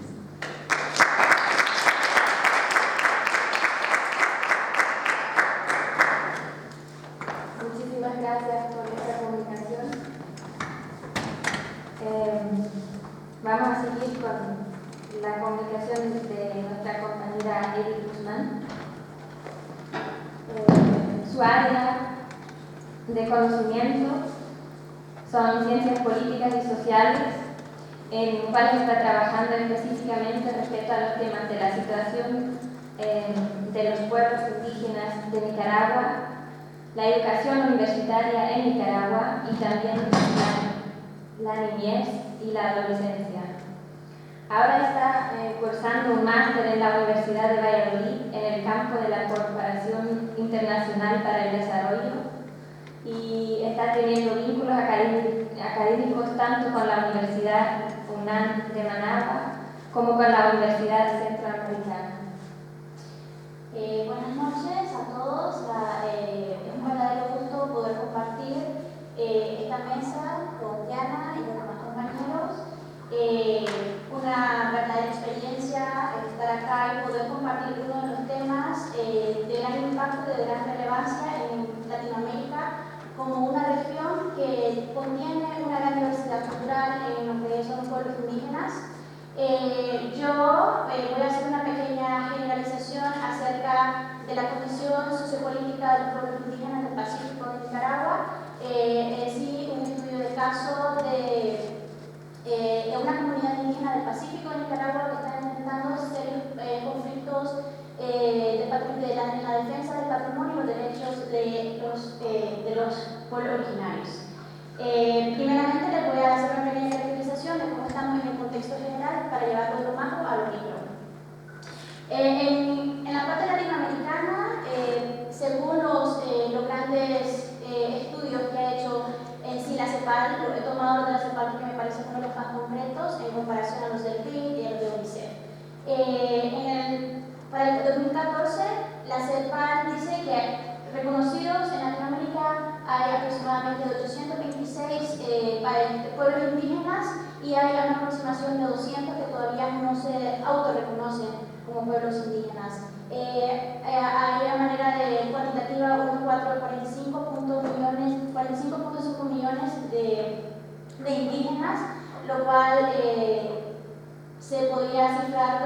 Muchísimas gracias por esta comunicación. Vamos a seguir con la comunicación de nuestra compañera Edith Guzmán. Su área de conocimiento son ciencias políticas y sociales, en el cual está trabajando específicamente respecto a los temas de la situación de los pueblos indígenas de Nicaragua, la educación universitaria en Nicaragua y también la niñez y la adolescencia. Ahora está cursando un máster en la Universidad de Valladolid en el campo de la Cooperación Internacional para el Desarrollo y está teniendo vínculos académicos tanto con la Universidad UNAM de Managua como con la Universidad Centroamericana. Buenas noches a todos. Es un verdadero gusto poder compartir esta mesa Yo voy a hacer una pequeña generalización acerca de la condición sociopolítica de los pueblos indígenas del Pacífico de Nicaragua, sí, un estudio de caso de una comunidad indígena del Pacífico de Nicaragua que está enfrentando serios conflictos en la defensa del patrimonio y los derechos de los pueblos originarios. Primeramente les voy a hacer una pequeña caracterización de cómo estamos en el contexto general para llevarlo de lo macro a lo micro. En la parte latinoamericana, según los grandes estudios que ha hecho en sí la CEPAL, he tomado los de la CEPAL porque me parece uno de los más concretos en comparación a los del PIB y a los de UNICEF. Para el 2014, la CEPAL dice que reconocidos en Latinoamérica hay aproximadamente 826 pueblos indígenas y hay una aproximación de 200 que todavía no se autorreconocen como pueblos indígenas. Hay una manera de cuantitativa unos 45.5 millones de indígenas, lo cual se podría cifrar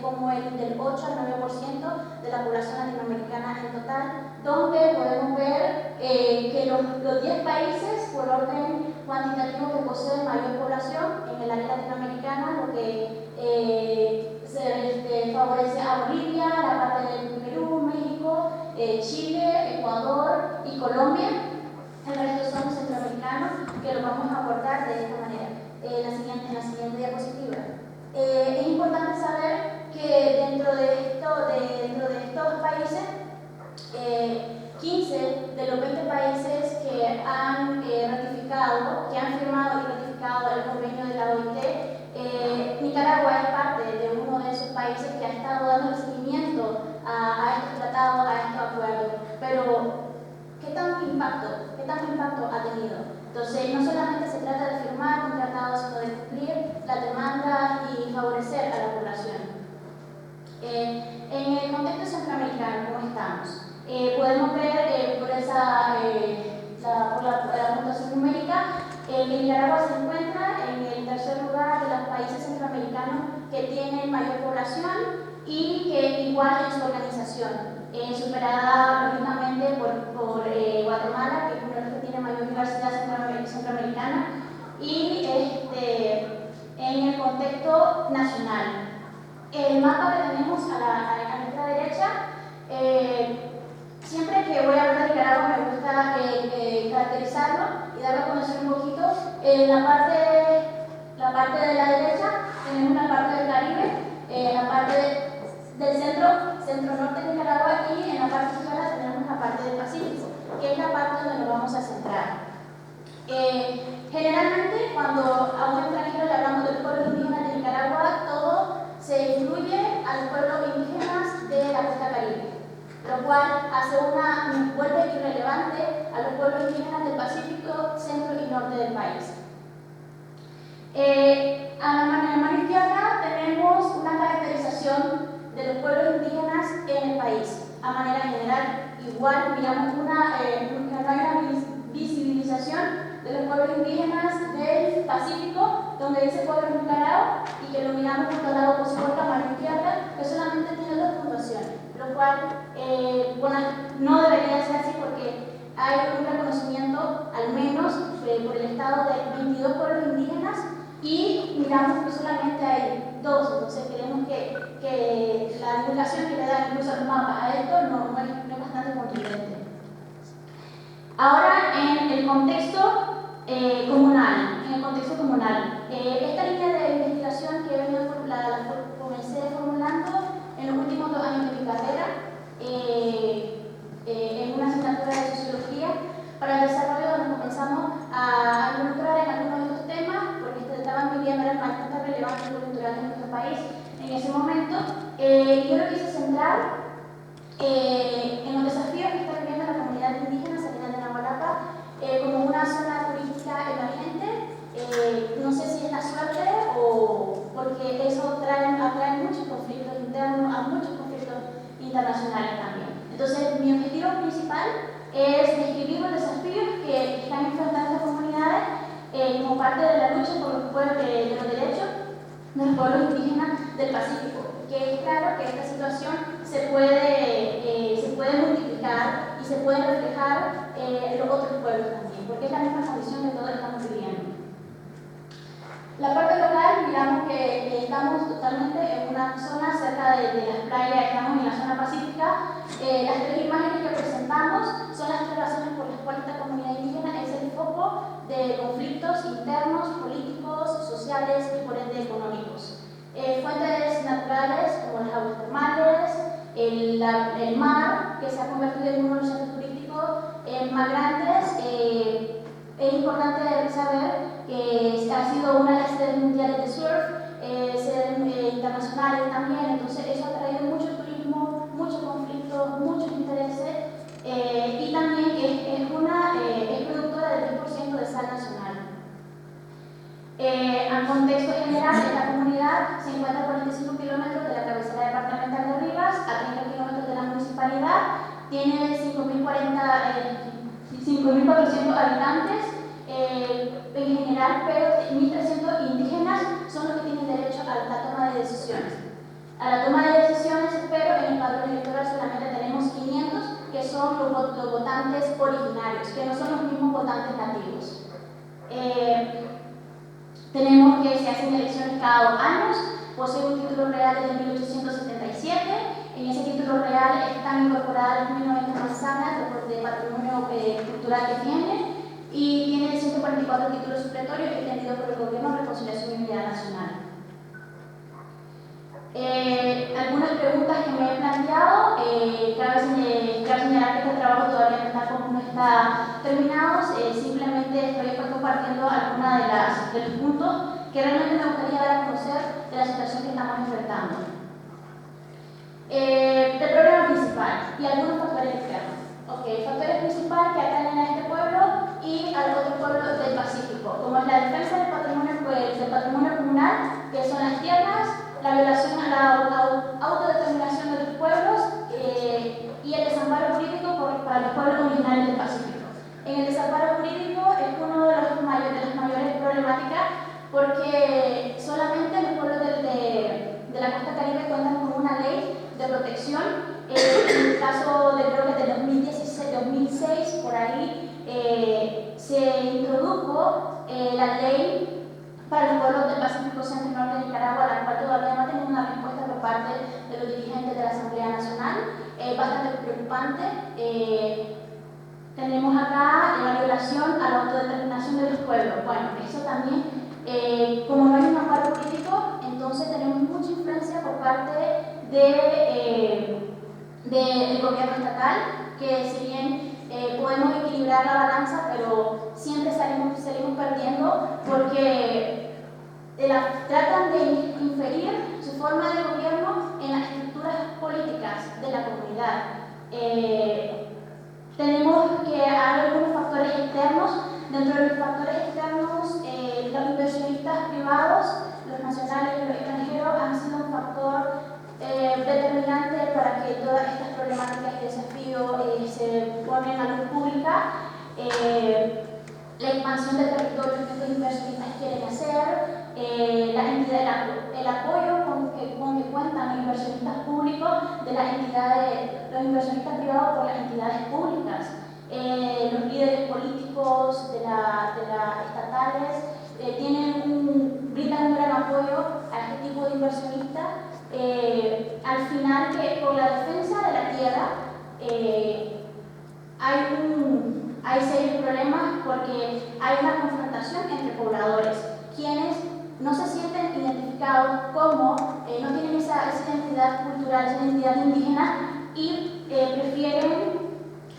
como del 8 al 9% de la población latinoamericana en total, donde podemos ver que los 10 países por orden cuantitativo que poseen mayor población en el área latinoamericana, lo que favorece a Bolivia, la parte de Perú, México, Chile, Ecuador y Colombia. El resto son centroamericanos, que lo vamos a abordar de esta manera en la siguiente diapositiva. Es importante saber que dentro de estos países, 15 de los 20 países que han ratificado, que han firmado y ratificado el convenio de la OIT, Nicaragua es parte de uno de esos países que ha estado dando seguimiento a estos tratados, a estos acuerdos. Pero, ¿qué tanto impacto ha tenido? Entonces, no solamente se trata de firmar un tratado, sino de cumplir la demanda y favorecer a la población. En el contexto centroamericano, ¿cómo estamos? Podemos ver por la puntuación numérica que Nicaragua se encuentra en el tercer lugar de los países centroamericanos que tienen mayor población y que igual en su organización, superada lógicamente por Guatemala, que es uno de los que tiene mayor diversidad centroamericana, y en el contexto nacional. El mapa que tenemos a nuestra derecha, siempre que voy a hablar de Nicaragua me gusta caracterizarlo y darlo a conocer un poquito. La parte de la derecha tenemos la parte del Caribe, la parte del centro-norte de Nicaragua, y en la parte izquierda tenemos la parte del Pacífico, que es la parte donde nos vamos a centrar. Generalmente, cuando a un extranjero le hablamos de los pueblos indígenas de Nicaragua, todo se incluye a los pueblos indígenas de la costa Caribe, lo cual vuelve irrelevante a los pueblos indígenas del Pacífico, centro y norte del país. A la mano izquierda tenemos una caracterización de los pueblos indígenas en el país. A manera general, igual miramos que no hay una visibilización de los pueblos indígenas del Pacífico, donde dice pueblo Nicaragua, y que lo miramos por el lado opuesto a la mano izquierda, que solamente tiene 2 puntuaciones, lo cual no debería ser así porque hay un reconocimiento, al menos por el Estado, de 22 pueblos indígenas, y miramos que solamente hay 2, entonces creemos que la divulgación que le dan incluso al mapa a esto no es bastante contundente. Ahora, en el contexto comunal, esta línea de investigación que la comencé formulando en los últimos 2 años de mi carrera, en una asignatura de Sociología, para el desarrollo donde comenzamos a involucrar en algunos de estos temas, porque estaban viviendo el bastante relevante y cultural de nuestro país en ese momento. Yo lo quise centrar en los desafíos que está viviendo la comunidad indígena Salina de Nahualapa como una zona turística emergente. No sé si es la suerte o porque eso atrae muchos conflictos internos, a muchos conflictos internacionales también. Entonces, mi objetivo principal es describir los desafíos que están enfrentando las comunidades como parte de la lucha por los derechos de los pueblos indígenas del Pacífico, que es claro que esta situación se puede multiplicar y se puede reflejar en los otros pueblos también, porque es la misma condición que todos estamos viviendo. La parte local, digamos que estamos totalmente en una zona cerca de las playas, estamos en la zona pacífica. Las tres imágenes que presentamos son las tres razones por las cuales esta comunidad indígena es el foco de conflictos internos, políticos, sociales y por ende económicos. Fuentes naturales como las aguas termales, el mar, que se ha convertido en uno de los centros turísticos más grandes. Es importante saber que ha sido una de las sedes mundiales de surf, sedes internacionales también, entonces eso ha traído mucho turismo, mucho conflicto, muchos intereses y también que es productora del 10% de sal nacional. En contexto general, esta comunidad se encuentra a 45 kilómetros de la cabecera departamental de Rivas, a 30 kilómetros de la municipalidad, tiene 5.400 habitantes en general, pero 1.300 indígenas son los que tienen derecho a la toma de decisiones. A la toma de decisiones, pero en el padrón electoral solamente tenemos 500 que son los votantes originarios, que no son los mismos votantes nativos. Tenemos que se hacen elecciones cada 2 años, posee un título real desde 1877, en ese título real están incorporadas las 1090 manzanas de patrimonio cultural que tiene y tiene 144 títulos supletorios extendidos por el Gobierno de Reconciliación y Unidad Nacional. Algunas preguntas que me he planteado, cabe señalar que este trabajo todavía no está terminado, simplemente estoy compartiendo algunos de los puntos que realmente me gustaría dar a conocer de la situación que estamos enfrentando. El problema principal y algunos factores externos. Factores principales que atañen a este pueblo y al otro pueblo del Pacífico, como es la defensa del patrimonio comunal, que son las tierras, la violación a la autodeterminación de los pueblos y el desamparo jurídico para los pueblos originarios del Pacífico. En el desamparo jurídico es una de las mayores problemáticas porque solamente los pueblos de la costa caribe cuentan con una ley de protección. En el caso de creo que de 2006 por ahí se introdujo la ley para los pueblos del Pacífico Centro y Norte de Nicaragua, la cual todavía no ha tenido una respuesta por parte de los dirigentes de la Asamblea Nacional, bastante preocupante. Tenemos acá la violación a la autodeterminación de los pueblos. Bueno, eso también, como no hay un amparo político, entonces tenemos mucha influencia por parte del gobierno estatal, que si bien podemos equilibrar la balanza, pero siempre salimos perdiendo porque tratan de inferir su forma de gobierno en las estructuras políticas de la comunidad. Tenemos que hay algunos factores externos. Dentro de los factores externos, los inversionistas privados, los nacionales y los extranjeros, han sido un factor determinante para que todas estas problemáticas y desafíos se ponen a luz pública. La expansión del territorio que los inversionistas quieren hacer, el apoyo con que cuentan los inversionistas públicos de las entidades, los inversionistas privados por las entidades públicas, los líderes políticos de las estatales brindan un gran apoyo a este tipo de inversionistas. Al final, que por la defensa de la tierra hay serios problemas porque hay una confrontación entre pobladores, quienes no se sienten identificados como, no tienen esa identidad cultural, esa identidad indígena y prefieren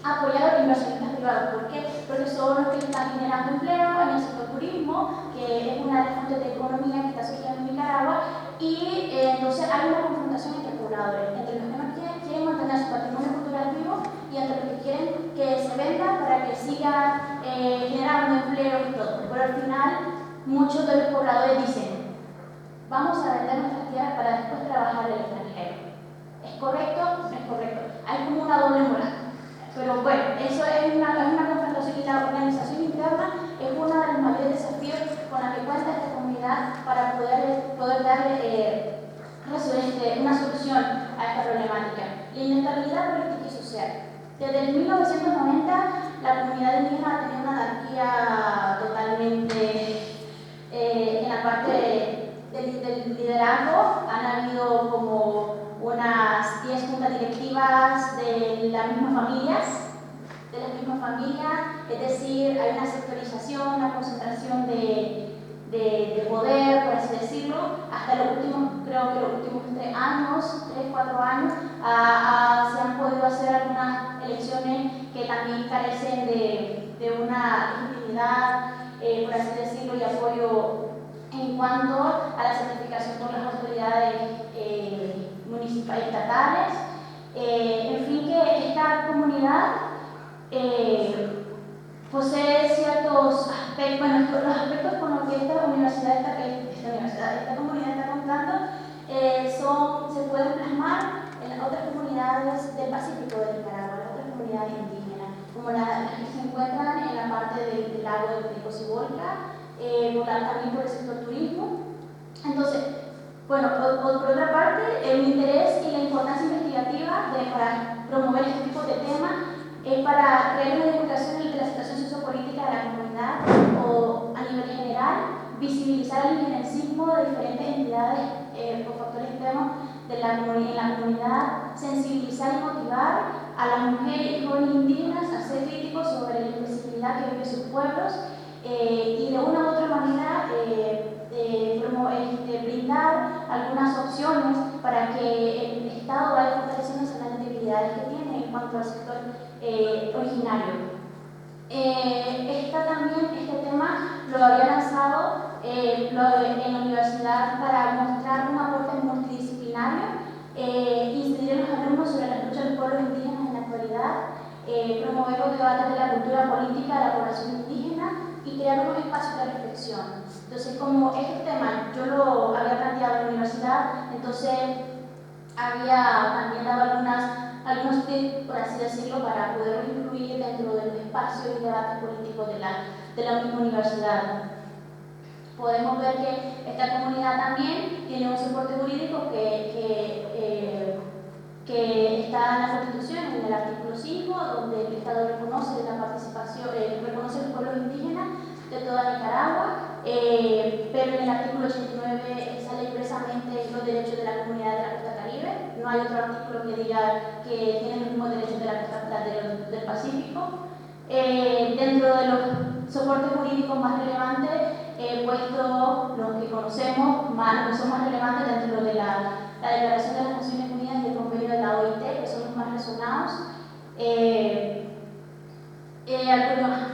apoyar a los inversionistas privados. ¿Por qué? Porque son los que están generando empleo en el sector turismo, que es una de las fuentes de economía que está surgiendo en Nicaragua, y entonces hay una confrontación entre pobladores, entre los que no quieren mantener su patrimonio cultural vivo y entre los que quieren que se venda para que siga generando empleo y todo. Pero al final, muchos de los pobladores dicen: vamos a vender nuestras tierras para después trabajar en el extranjero. ¿Es correcto? No es correcto. Hay como una doble moral. Pero bueno, eso es una confrontación y la organización interna es uno de los mayores desafíos con la que cuenta esta comunidad para poder darle la realidad política y social. Desde el 1990, la comunidad indígena ha tenido una anarquía totalmente en la parte del liderazgo. Han habido como unas 10 juntas directivas de las mismas familias, es decir, hay una sectorización, una concentración de poder, por así decirlo. Hasta los últimos, creo que los últimos 3 años, 3-4 años, se han podido hacer algunas elecciones que también carecen de una legitimidad, por así decirlo, y apoyo en cuanto a la certificación por las autoridades municipales y estatales. En fin, que esta comunidad posee ciertos aspectos, bueno, los aspectos con los que esta comunidad está contando se pueden plasmar en las otras comunidades del Pacífico de Nicaragua, las otras comunidades indígenas, como las que se encuentran en la parte del lago de Cocibolca, también por el sector turismo. Entonces, bueno, por otra parte, el interés y la importancia investigativa para promover este tipo de temas es para crear una divulgación de la situación sociopolítica de la comunidad o a nivel general, visibilizar el injerencismo de diferentes entidades por factores extremos en la comunidad, sensibilizar y motivar a las mujeres y jóvenes indígenas a ser críticos sobre la invisibilidad que viven sus pueblos y de una u otra manera brindar algunas opciones para que el Estado vaya fortaleciendo las debilidades que tiene en cuanto al sector originario. Este tema lo había lanzado en la universidad para mostrar un aporte multidisciplinario, incidir en los alumnos sobre las luchas de los pueblos indígenas en la actualidad, promover los debates de la cultura política de la población indígena y crear unos espacios de reflexión. Entonces, como este tema yo lo había planteado en la universidad, entonces había también dado algunos tips, por así decirlo, para poder incluir dentro del espacio y debate político de la misma universidad. Podemos ver que esta comunidad también tiene un soporte jurídico que está en la Constitución, en el artículo 5, donde el Estado reconoce la participación, reconoce los pueblos indígenas de toda Nicaragua, pero en el artículo 89 sale expresamente los derechos de la comunidad de la costa caribe. No hay otro artículo que diga que tienen los mismos derechos de la costa del Pacífico. Dentro de los soportes jurídicos más relevantes, he puesto los que conocemos, los que son más relevantes dentro de la Declaración de las Naciones Unidas y el convenio de la OIT, que son los más resonados.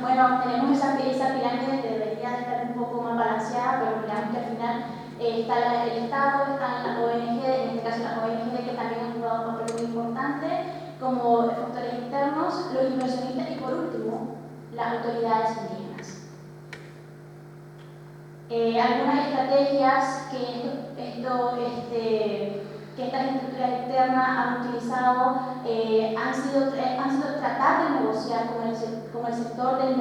Bueno, tenemos esa pirámide que debería de estar un poco más balanceada, pero miramos que al final está el Estado, están las ONG, en este caso las ONG que también han jugado un papel muy importante, como factores externos, los inversionistas y por último, las autoridades indígenas. Algunas estrategias que estas estructuras externas han utilizado han sido tratar de negociar con el sector del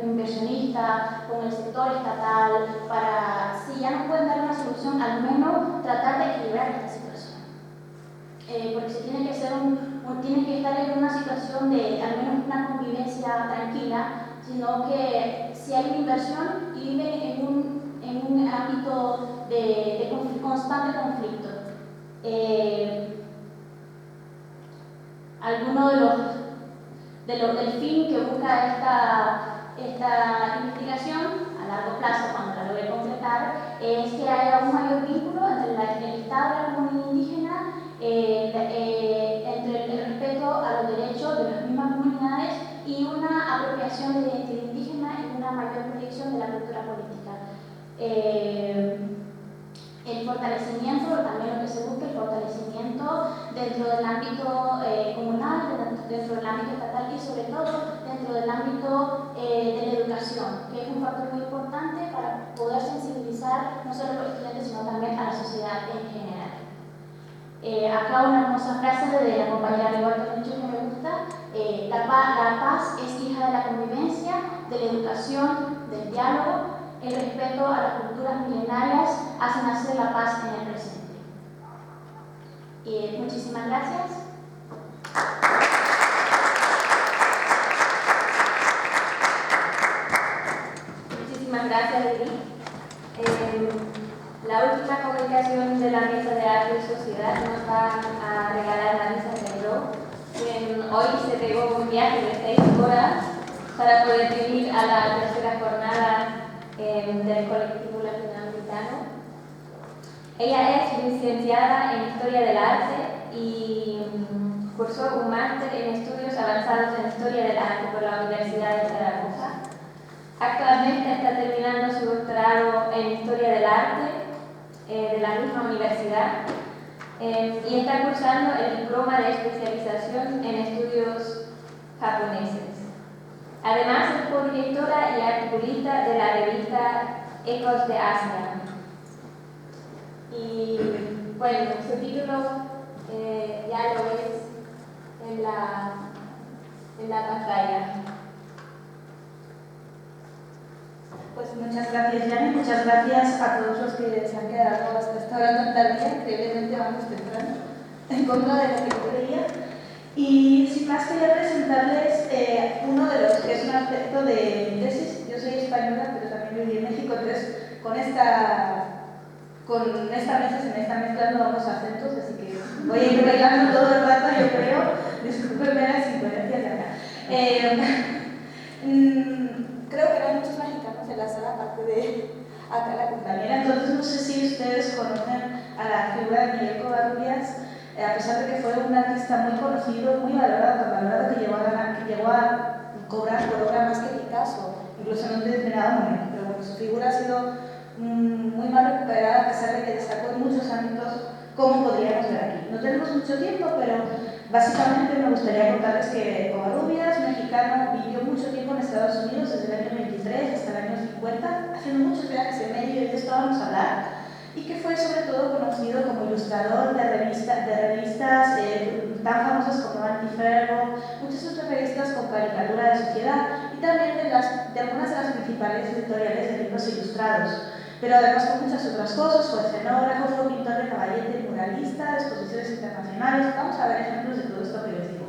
inversionista, con el sector estatal, para, si ya no pueden dar una solución, al menos tratar de equilibrar esta situación. Porque se tiene que estar en una situación de al menos una convivencia tranquila, sino que si hay una inversión y viven en un ámbito de constante conflicto. Alguno del fin que busca esta investigación a largo plazo, cuando la logre completar, es que haya un mayor vínculo entre el Estado y la comunidad indígena, entre el respeto a los derechos de las mismas comunidades y una apropiación de la identidad indígena y una mayor proyección de la cultura política. El fortalecimiento, también lo que se busca, el fortalecimiento dentro del ámbito comunal, dentro del ámbito estatal y sobre todo dentro del ámbito de la educación, que es un factor muy importante para poder sensibilizar no solo a los estudiantes, sino también a la sociedad en general. Acá una hermosa frase de la compañera Rigoberta Menchú que me gusta: la paz es hija de la convivencia, de la educación, del diálogo. El respeto a las culturas milenarias hace nacer la paz en el presente. Muchísimas gracias. gracias, Edith. La última comunicación de la Mesa de Arte y Sociedad nos va a regalar Marisa Pedro, quien hoy se pegó un viaje de 6 horas para poder venir a la tercera jornada del colectivo latinoamericano. Ella es licenciada en Historia del Arte y cursó un máster en Estudios Avanzados en Historia del Arte por la Universidad de Zaragoza. Actualmente está terminando su doctorado en Historia del Arte de la misma universidad y está cursando el diploma de especialización en estudios japoneses. Además, es codirectora y articulista de la revista Ecos de Asia. Y bueno, su título ya lo ves en la pantalla. Pues muchas gracias, Yani, muchas gracias a todos los que se han quedado hasta esta hora tan tardía, increíblemente vamos temprano, en contra de lo que yo creía. Y sin más quería presentarles uno de los que es un aspecto de mi tesis. Yo soy española, pero también viví en México, entonces con esta mesa se me están mezclando ambos acentos, así que voy a ir bailando todo el rato, yo creo. Discúlpenme las incoherencias de acá. Creo que no hay muchos mexicanos en la sala, aparte de acá la compañera. Entonces no sé si ustedes conocen a la figura de Miguel Covarrubias, a pesar de que fue un artista muy conocido, muy valorado, tan valorado que llegó a cobrar por obra más que Picasso, incluso en un determinado momento. Pero bueno, su figura ha sido muy mal recuperada, a pesar de que destacó en muchos ámbitos, como podríamos ver aquí. No tenemos mucho tiempo, pero básicamente me gustaría contarles que Covarrubias, mexicano, vivió mucho tiempo en Estados Unidos, desde el año 23 hasta el año 50, haciendo muchos viajes en medio, y de esto vamos a hablar, y que fue sobre todo conocido como ilustrador de revistas tan famosas como Antiferro, muchas otras revistas con caricatura de sociedad, y también de algunas de las principales editoriales de libros ilustrados. Pero además con muchas otras cosas, fue escenógrafo, fue pintor de caballete, muralista, de exposiciones internacionales. Vamos a ver ejemplos de todo esto que les digo.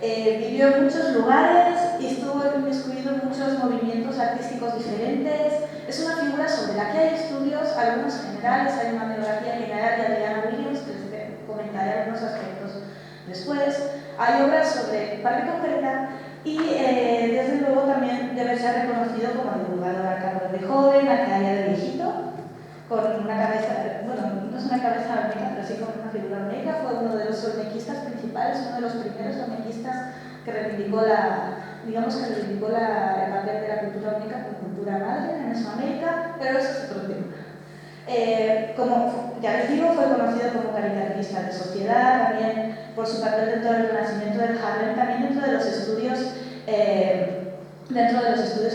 Vivió en muchos lugares y estuvo inmiscuido en muchos movimientos artísticos diferentes. Es una figura sobre la que hay estudios, algunos generales, hay una biografía general de Adriana Williams, que les comentaré algunos aspectos después. Hay obras sobre parte concreta y desde luego también debe ser reconocido como divulgador a cargo de joven, a caída de viejito, con una cabeza, bueno, no es una cabeza olmeca, pero sí con una figura olmeca. Fue uno de los olmequistas principales, uno de los primeros olmequistas que reivindicó el papel de la cultura olmeca como cultura madre en Mesoamérica, pero eso es otro tema. Como ya les digo, fue conocido como caricaturista de sociedad, también por su papel dentro del renacimiento del Harlem, también dentro de los estudios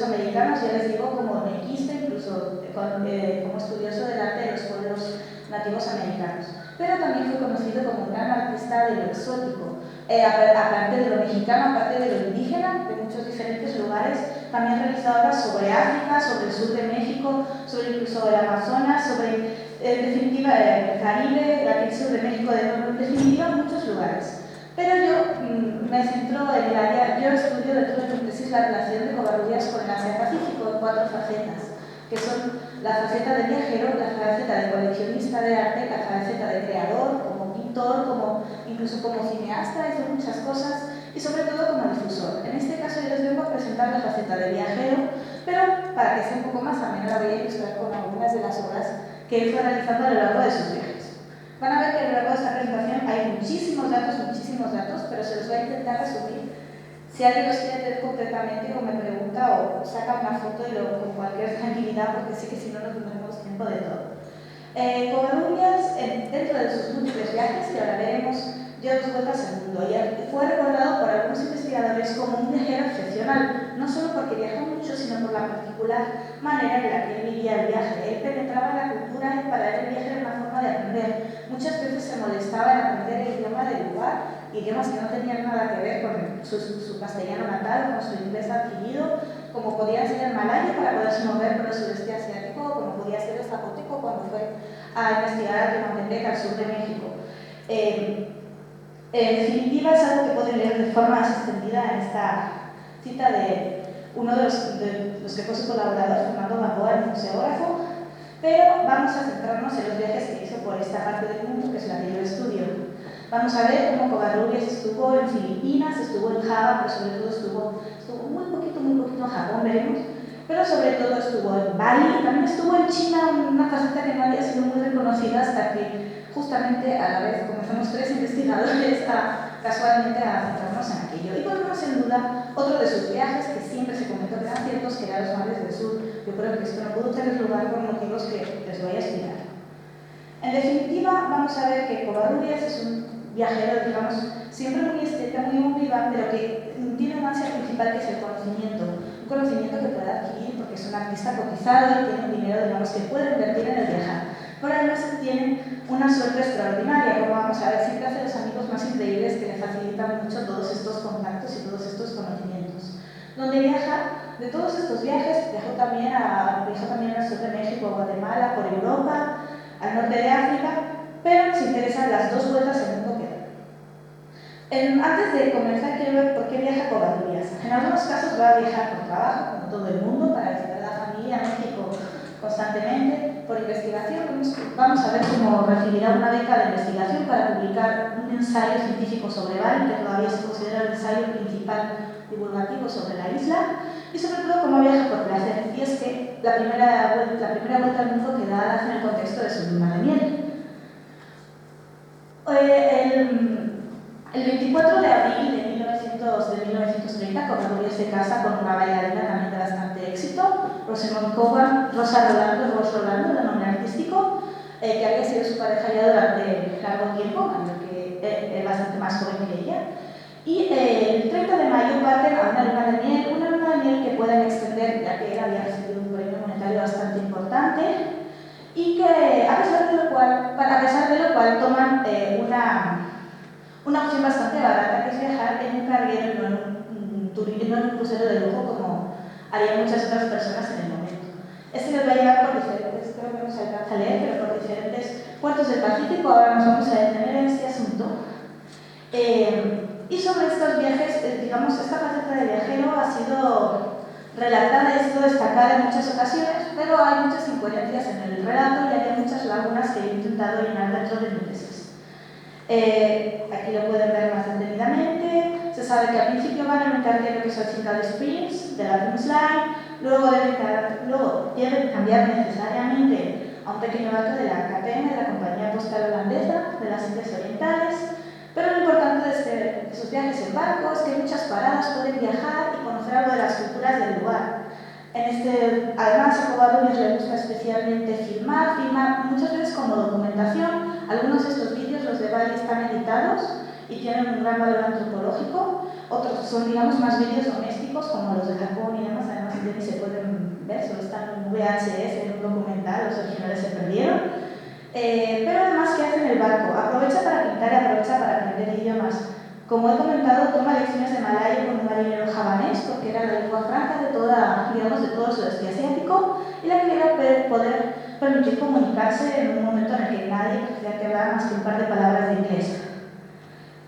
americanos, ya les digo, como olmequista, incluso como estudioso del arte de los pueblos nativos americanos. Pero también fue conocido como un gran artista de lo exótico, aparte de lo mexicano, aparte de lo indígena, de muchos diferentes lugares. También realizó obras sobre África, sobre el sur de México, incluso el Amazonas, sobre, en definitiva, el Caribe, el sur de México, en definitiva, muchos lugares. Pero yo me centro en el área, yo estudio dentro de mi tesis la relación de Covarrubias con el Asia-Pacífico en 4 facetas, que son la faceta de viajero, la faceta de coleccionista de arte, la faceta de creador, como pintor, incluso como cineasta, hizo muchas cosas, y sobre todo como difusor. En este caso yo les vengo a presentar la faceta de viajero, pero para que sea un poco más amena la voy a ilustrar con algunas de las obras que él fue realizando a lo largo de sus viajes. Van a ver que a lo largo de esta presentación hay muchísimos datos, pero se los voy a intentar resumir. Si alguien los quiere leer concretamente o me pregunta o saca una foto con cualquier tranquilidad, porque sé que si no tendremos tiempo de todo. Covarrubias, dentro de sus múltiples viajes, que ahora veremos, dio 2 vueltas al mundo y fue recordado por algunos investigadores como un viajero excepcional, no solo porque viajó mucho, sino por la particular manera en la que él vivía el viaje. Él penetraba en la cultura y para él el viaje era una forma de aprender. Muchas veces se molestaba en aprender el idioma del lugar, idiomas que no tenían nada que ver con su castellano natal, con su inglés adquirido, como podía ser el malayo para poderse mover por el sudeste asiático, como podía ser el zapoteco cuando fue a investigar a Tehuantepec, al sur de México. En definitiva, es algo que pueden leer de forma más extendida en esta cita de uno de los que fue su colaborador, Fernando Gamboa, museógrafo, pero vamos a centrarnos en los viajes que hizo por esta parte del mundo, que es la que yo estudio. Vamos a ver cómo Covarrubias estuvo en Filipinas, estuvo en Java, pero sobre todo estuvo muy poquito en Japón, veremos, pero sobre todo estuvo en Bali y también estuvo en China, una faceta que no había sido muy reconocida hasta que justamente a la vez comenzamos 3 investigadores casualmente a centrarnos en aquello. Y ponemos en duda otro de sus viajes que siempre se comentó que eran ciertos, que eran los mares del sur. Yo creo que esto no pudo tener lugar por motivos que les voy a explicar. En definitiva, vamos a ver que Covarrubias es un viajero, digamos, siempre muy estético, muy emotiva, pero que tiene una ansia principal que es el conocimiento. Un conocimiento que puede adquirir porque es un artista cotizado y tiene un dinero, digamos, que puede invertir en el viajar. Pero además tiene una suerte extraordinaria, como vamos a ver, siempre hace los amigos más increíbles que le facilitan mucho todos estos contactos y todos estos conocimientos. Donde viaja, de todos estos viajes, viajó también al sur de México, a Guatemala, por Europa, al norte de África, pero nos interesan las 2 vueltas al mundo que da. Antes de comenzar, quiero ver por qué viaja Covarrubias. En algunos casos va a viajar por trabajo, como todo el mundo, para visitar a la familia a México constantemente, por investigación. Vamos a ver cómo recibirá una beca de investigación para publicar un ensayo científico sobre Bali, que todavía se considera el ensayo principal divulgativo sobre la isla, y sobre todo cómo viaja por placer. Y es que la primera vuelta al mundo que da en el contexto de su luna de miel. El 24 de abril de 1930, Covarrubias se casa con una bailarina también de bastante éxito, Rosa Rolando, de nombre artístico, que había sido su pareja ya durante largo tiempo, mayor que bastante más joven que ella. Y el 30 de mayo parten a una luna de miel que pueden extender, ya que él había recibido un premio monetario bastante importante, y que a pesar de lo cual toman una opción bastante barata, que es viajar en un carguero y no en un crucero de lujo como harían muchas otras personas en el momento. Este les va a llevar por diferentes, creo que no se alcanza a leer, pero por diferentes puertos del Pacífico. Ahora nos vamos a detener en este asunto. Y sobre estos viajes, digamos, esta faceta de viajero ha sido relatada, ha sido destacada en muchas ocasiones, pero hay muchas incoherencias en el relato y hay muchas lagunas que he intentado llenar dentro de mi tesis. Aquí lo pueden ver más detenidamente. Se sabe que al principio van en un carguero que es Ochical Springs, de la Thames Line, luego deben cambiar necesariamente a un pequeño barco de la KPM, de la compañía postal holandesa, de las Indias Orientales. Pero lo importante de sus viajes en barco es que en muchas paradas pueden viajar y conocer algo de las culturas del lugar. Además, a Covarrubias le gusta especialmente filmar muchas veces como documentación. Algunos de estos vídeos, los de Bali, están editados y tienen un gran valor antropológico. Otros son, digamos, más vídeos domésticos, como los de Japón y demás. Además, ni se pueden ver, solo están en VHS, en un documental, los originales se perdieron. Pero además, ¿qué hace en el barco? Aprovecha para pintar y aprovecha para aprender idiomas. Como he comentado, toma lecciones de malayo con un marinero javanés, porque era la lengua franca de todo el sudeste asiático, y la que iba a poder permitir comunicarse en un momento en el que nadie tendría que hablar más que un par de palabras de inglés.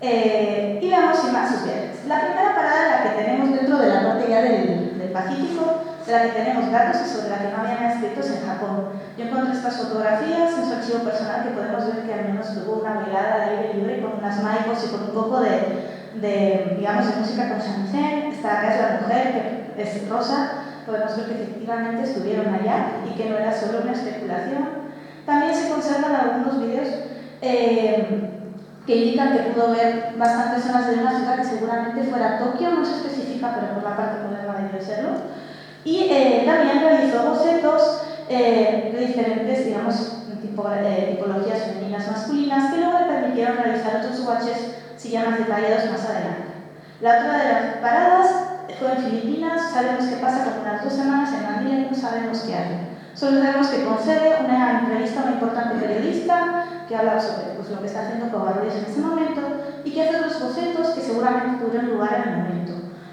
Y veamos sin más sus viajes. La primera parada, la que tenemos dentro de la parte ya del Pacífico, de la que tenemos datos y sobre la que no había nada escrito, es en Japón. Yo encontré estas fotografías en su archivo personal, que podemos ver que al menos tuvo una velada de aire libre con unas maicos y con un poco de música con shamisen. Esta acá es la mujer, que es Rosa. Podemos ver que efectivamente estuvieron allá y que no era solo una especulación. También se conservan algunos vídeos que indican que pudo ver bastantes zonas de una ciudad que seguramente fuera Tokio, no se especifica, pero por la parte moderna debió serlo. Y también realizó bocetos de diferentes, digamos, tipologías femeninas, masculinas, que luego le permitieron realizar otros swatches, si ya más detallados, más adelante. La otra de las paradas fue en Filipinas. Sabemos qué pasa con unas 2 semanas en Manila y no sabemos qué hace. Solo sabemos que concede una entrevista a una importante periodista que habla sobre lo que está haciendo Covarrubias en ese momento y que hace otros bocetos que seguramente tuvieron lugar en el momento.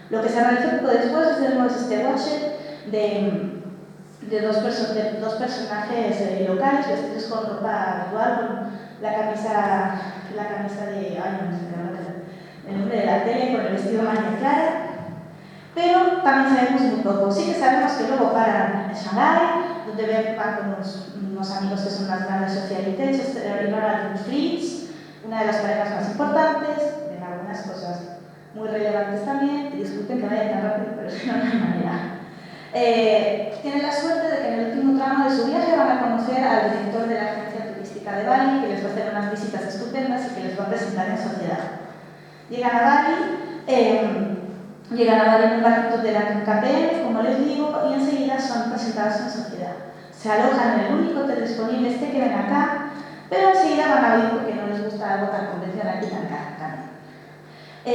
Lo que se realizó poco después es este watchet de dos personajes locales vestidos con ropa habitual, con la camisa de... no sé el nombre de la tele, con el vestido manga clara. Pero también sabemos muy poco. Sí que sabemos que luego paran en Shanghái, donde de ver, van con unos amigos que son unas grandes socialites, Ibarra Fritz, una de las parejas más importantes, ven algunas cosas muy relevantes también, y disculpen que vaya tan rápido, pero si no, no hay manera. Tienen la suerte de que en el último tramo de su viaje van a conocer al director de la agencia turística de Bali, que les va a hacer unas visitas estupendas y que les va a presentar en sociedad. Llegan a Bali en un barco de la KPM, como les digo, y enseguida son presentados en sociedad. Se alojan en el único hotel disponible que ven acá, pero enseguida van a oír porque no les gusta algo tan convencional y tan caro también.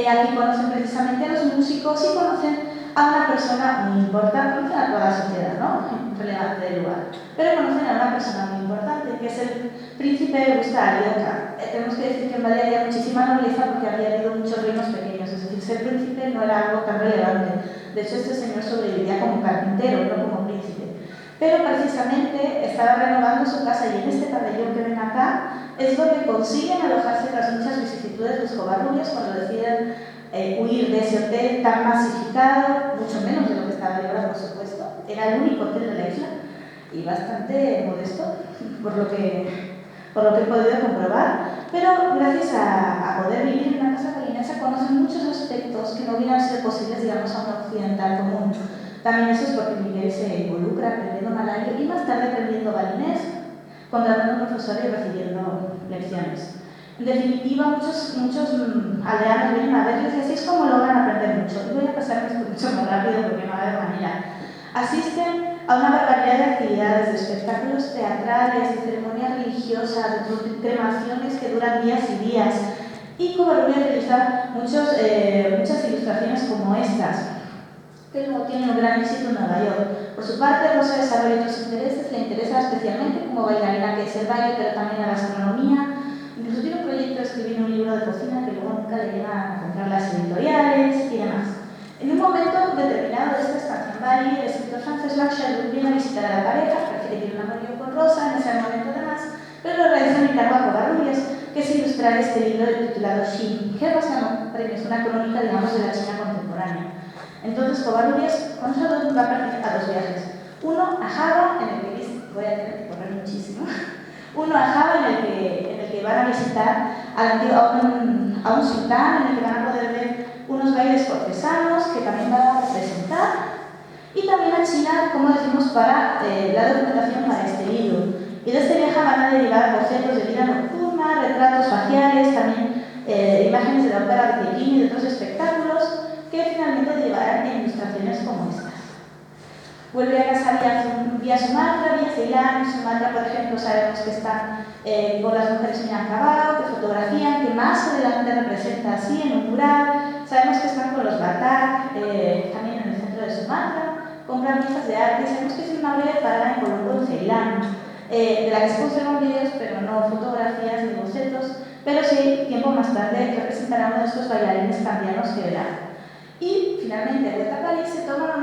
Aquí conocen precisamente a los músicos y conocen a una persona muy importante, conocen a toda la sociedad, ¿no? Relevante del lugar, pero conocen a una persona muy importante, que es el príncipe Gustavo Arioca. Tenemos que decir que en Bali había muchísima nobleza porque había habido muchos reinos pequeños, es decir, ser príncipe no era algo tan relevante. De hecho, este señor sobrevivía como carpintero, no como príncipe. Pero precisamente estaba renovando su casa y en este pabellón que ven acá es donde consiguen alojarse tras muchas vicisitudes los Covarrubias cuando deciden huir de ese hotel tan masificado, mucho menos de lo que estaba ahora, por supuesto. Era el único hotel de la isla y bastante modesto, por lo que he podido comprobar. Pero gracias a poder vivir en una casa balinesa conocen muchos aspectos que no hubieran sido posibles, digamos, a un occidental común. También eso es porque Miguel se involucra aprendiendo malayo y más tarde aprendiendo balinés, contratando a un profesor y recibiendo lecciones. En definitiva, muchos aldeanos vienen a verles y así es como logran aprender mucho. Y voy a pasarme mucho más rápido porque no va a haber manera. Asisten a una barbaridad de actividades, de espectáculos teatrales, de ceremonias religiosas, de cremaciones que duran días y días. Y Covarrubias realiza muchas ilustraciones como estas, que luego tiene un gran éxito en Nueva York. Por su parte, Rosa desarrolla otros intereses, le interesa especialmente como bailarina, que es el baile, pero también la gastronomía. Incluso tiene un proyecto de escribir un libro de cocina que luego nunca le llegan a comprar las editoriales y demás. En un momento determinado de esta estancia en Bali, el escritor francés Lachelle viene a visitar a la pareja, prefiere que un amorío con Rosa en ese momento además, pero lo realiza en encargo a Covarrubias, que es ilustrar este libro titulado Xin, que es una crónica, digamos, de la China contemporánea. Entonces, Covarrubias con eso va a partir a dos viajes. Uno a Java, en el que voy a tener que correr muchísimo. Uno a Java, en el que van a visitar a un sultán, en el que van a poder ver unos bailes cortesanos que también van a presentar. Y también a China, como decimos, para la documentación para este libro. Y de este viaje van a derivar bocetos de vida nocturna, retratos faciales, también imágenes de la ópera de Pekín y de otros espectáculos, que finalmente derivarán en ilustraciones como estas. Vuelve a casa vía Sumatra, vía Ceilán. En Sumatra, por ejemplo, sabemos que están con las mujeres en acabado, que fotografían, que más adelante representa así en un mural. Sabemos que están con los Batak, también en el centro de Sumatra, compran piezas de arte. Sabemos que es una breve parada en Colombo, en Ceilán, de la que se conservan vídeos, pero no fotografías ni bocetos, pero sí, tiempo más tarde, representará uno de estos bailarines cambianos que verán. Y finalmente, vuelta a París, se toma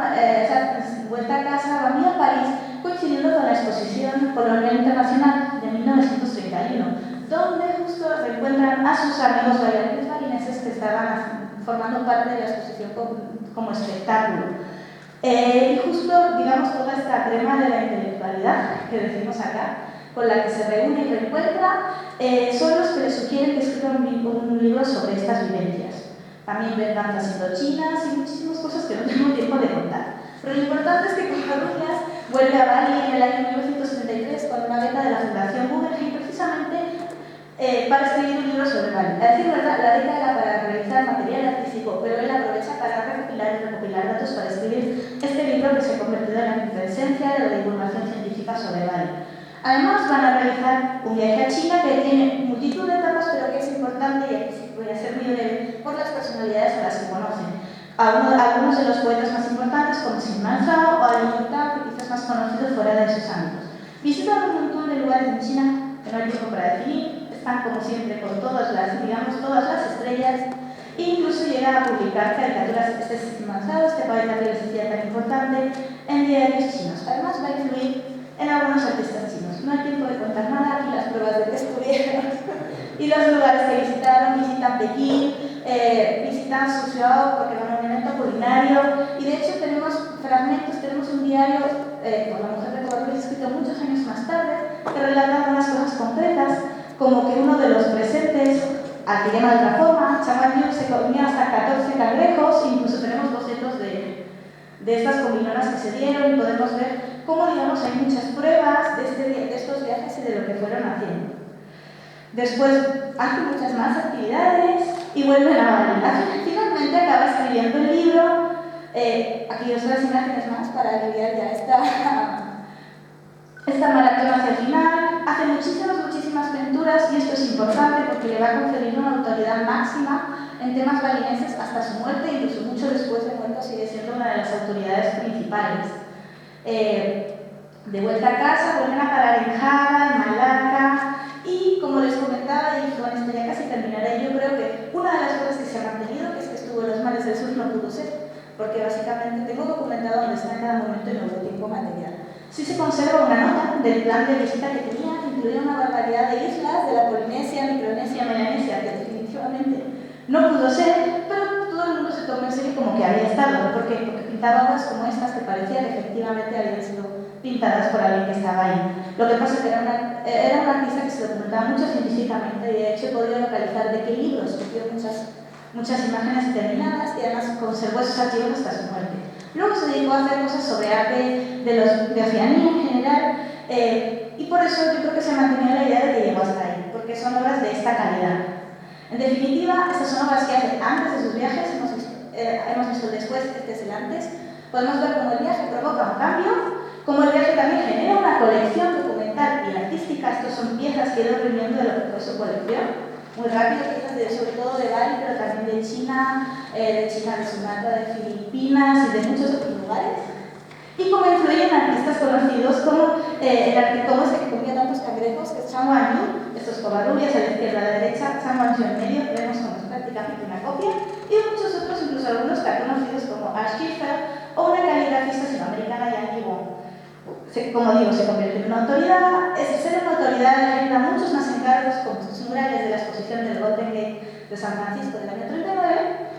vuelta a casa, va a París, coincidiendo con la Exposición Colonial Internacional de 1931, donde justo reencuentran a sus amigos bailarines balineses que estaban formando parte de la exposición como espectáculo. Y justo, digamos, toda esta crema de la intelectualidad que decimos acá, con la que se reúne y reencuentra, son los que le sugieren que escriba un libro sobre estas vivencias. También ven danzas indochinas y muchísimas cosas que no tengo tiempo de contar. Pero lo importante es que Covarrubias vuelve a Bali en el año 1933 con una beca de la Fundación Guggenheim precisamente para escribir un libro sobre Bali. A decir verdad, la beca era para realizar material artístico, pero él aprovecha para recopilar datos para escribir este libro que se convertirá en la quintesencia de la divulgación científica sobre Bali. Además, van a realizar un viaje a China que tiene multitud de etapas, pero que es importante, y aquí sí voy a ser muy breve, por las personalidades a las que conocen. Algunos de los poetas más importantes, como Xingnan Zhao o Alin Yuta, que quizás más conocidos fuera de sus ámbitos. Visitan un montón de lugares en China que no hay tiempo para definir, están como siempre con todas las estrellas, e incluso llega a publicar caricaturas de Xingnan Zhao, este poeta que les decía tan importante, en diarios chinos. Además, va a influir en algunos artistas chinos. No hay tiempo de contar nada, aquí las pruebas de que estuvieron y los lugares que visitaron. Visitan Pekín, visitan Suzhou porque van a un evento culinario, y de hecho tenemos fragmentos, tenemos un diario, por la mujer de Covarrubias escrito muy que relatan unas cosas concretas, como que uno de los presentes, al que llama de otra forma, Chamanyu se comía hasta 14 cangrejos, incluso tenemos bocetos de estas comilonas que se dieron y podemos ver cómo, digamos, hay muchas pruebas de estos viajes y de lo que fueron haciendo. Después hacen muchas más actividades y vuelven a Bali. Finalmente acaba escribiendo el libro. Aquí os doy las imágenes más para aliviar ya esta maratón hacia el final. Hace muchísimas pinturas y esto es importante porque le va a conferir una autoridad máxima en temas balinenses hasta su muerte, incluso mucho después de muerto sigue siendo una de las autoridades principales. De vuelta a casa, vuelven a parar en Java, en Malaca y, como les comentaba, y con esto ya casi terminaré, yo creo que una de las cosas que se ha mantenido, que es que estuvo en los mares del sur, no pudo ser, porque básicamente tengo documentado dónde está en cada momento y no hubo tiempo material. Sí se conserva una nota del plan de visita que tenía, que incluía una barbaridad de islas de la Polinesia, Micronesia, Melanesia, que definitivamente no pudo ser, pero todo el mundo se tomó en serio como que había estado. ¿Por qué? Porque pintaba obras como estas que parecía que efectivamente habían sido pintadas por alguien que estaba ahí. Lo que pasa es que era un artista que se documentaba mucho científicamente y de hecho he podido localizar de qué libros cogió muchas imágenes determinadas y además conservó esos archivos hasta su muerte. Luego se dedicó a hacer cosas sobre arte de Oceanía en general y por eso yo creo que se ha mantenido la idea de que llegó hasta ahí, porque son obras de esta calidad. En definitiva, estas son obras que hace antes de sus viajes, hemos visto el después, este es el antes. Podemos ver cómo el viaje provoca un cambio, cómo el viaje también genera una colección documental y artística. Estos son piezas que he ido reuniendo de lo que fue su colección. Muy rápido, piezas sobre todo de Bali, pero también de China, de Sumatra, de Filipinas y de muchos otros lugares. Y cómo influyen artistas conocidos como el arquitecto que comía tantos cangrejos, que es Chan Wanyu, estos covarrubias a la izquierda y a la derecha, Chan Wanyu en medio, vemos como es prácticamente una copia, y muchos otros, incluso algunos tan conocidos como Ash Schiffer o una caligrafista sinoamericana, Yang Yibong. Como digo, se convierte en una autoridad. Ser una autoridad le genera muchos más encargos, como estos murales de la exposición del Golden Gate de San Francisco del año 39.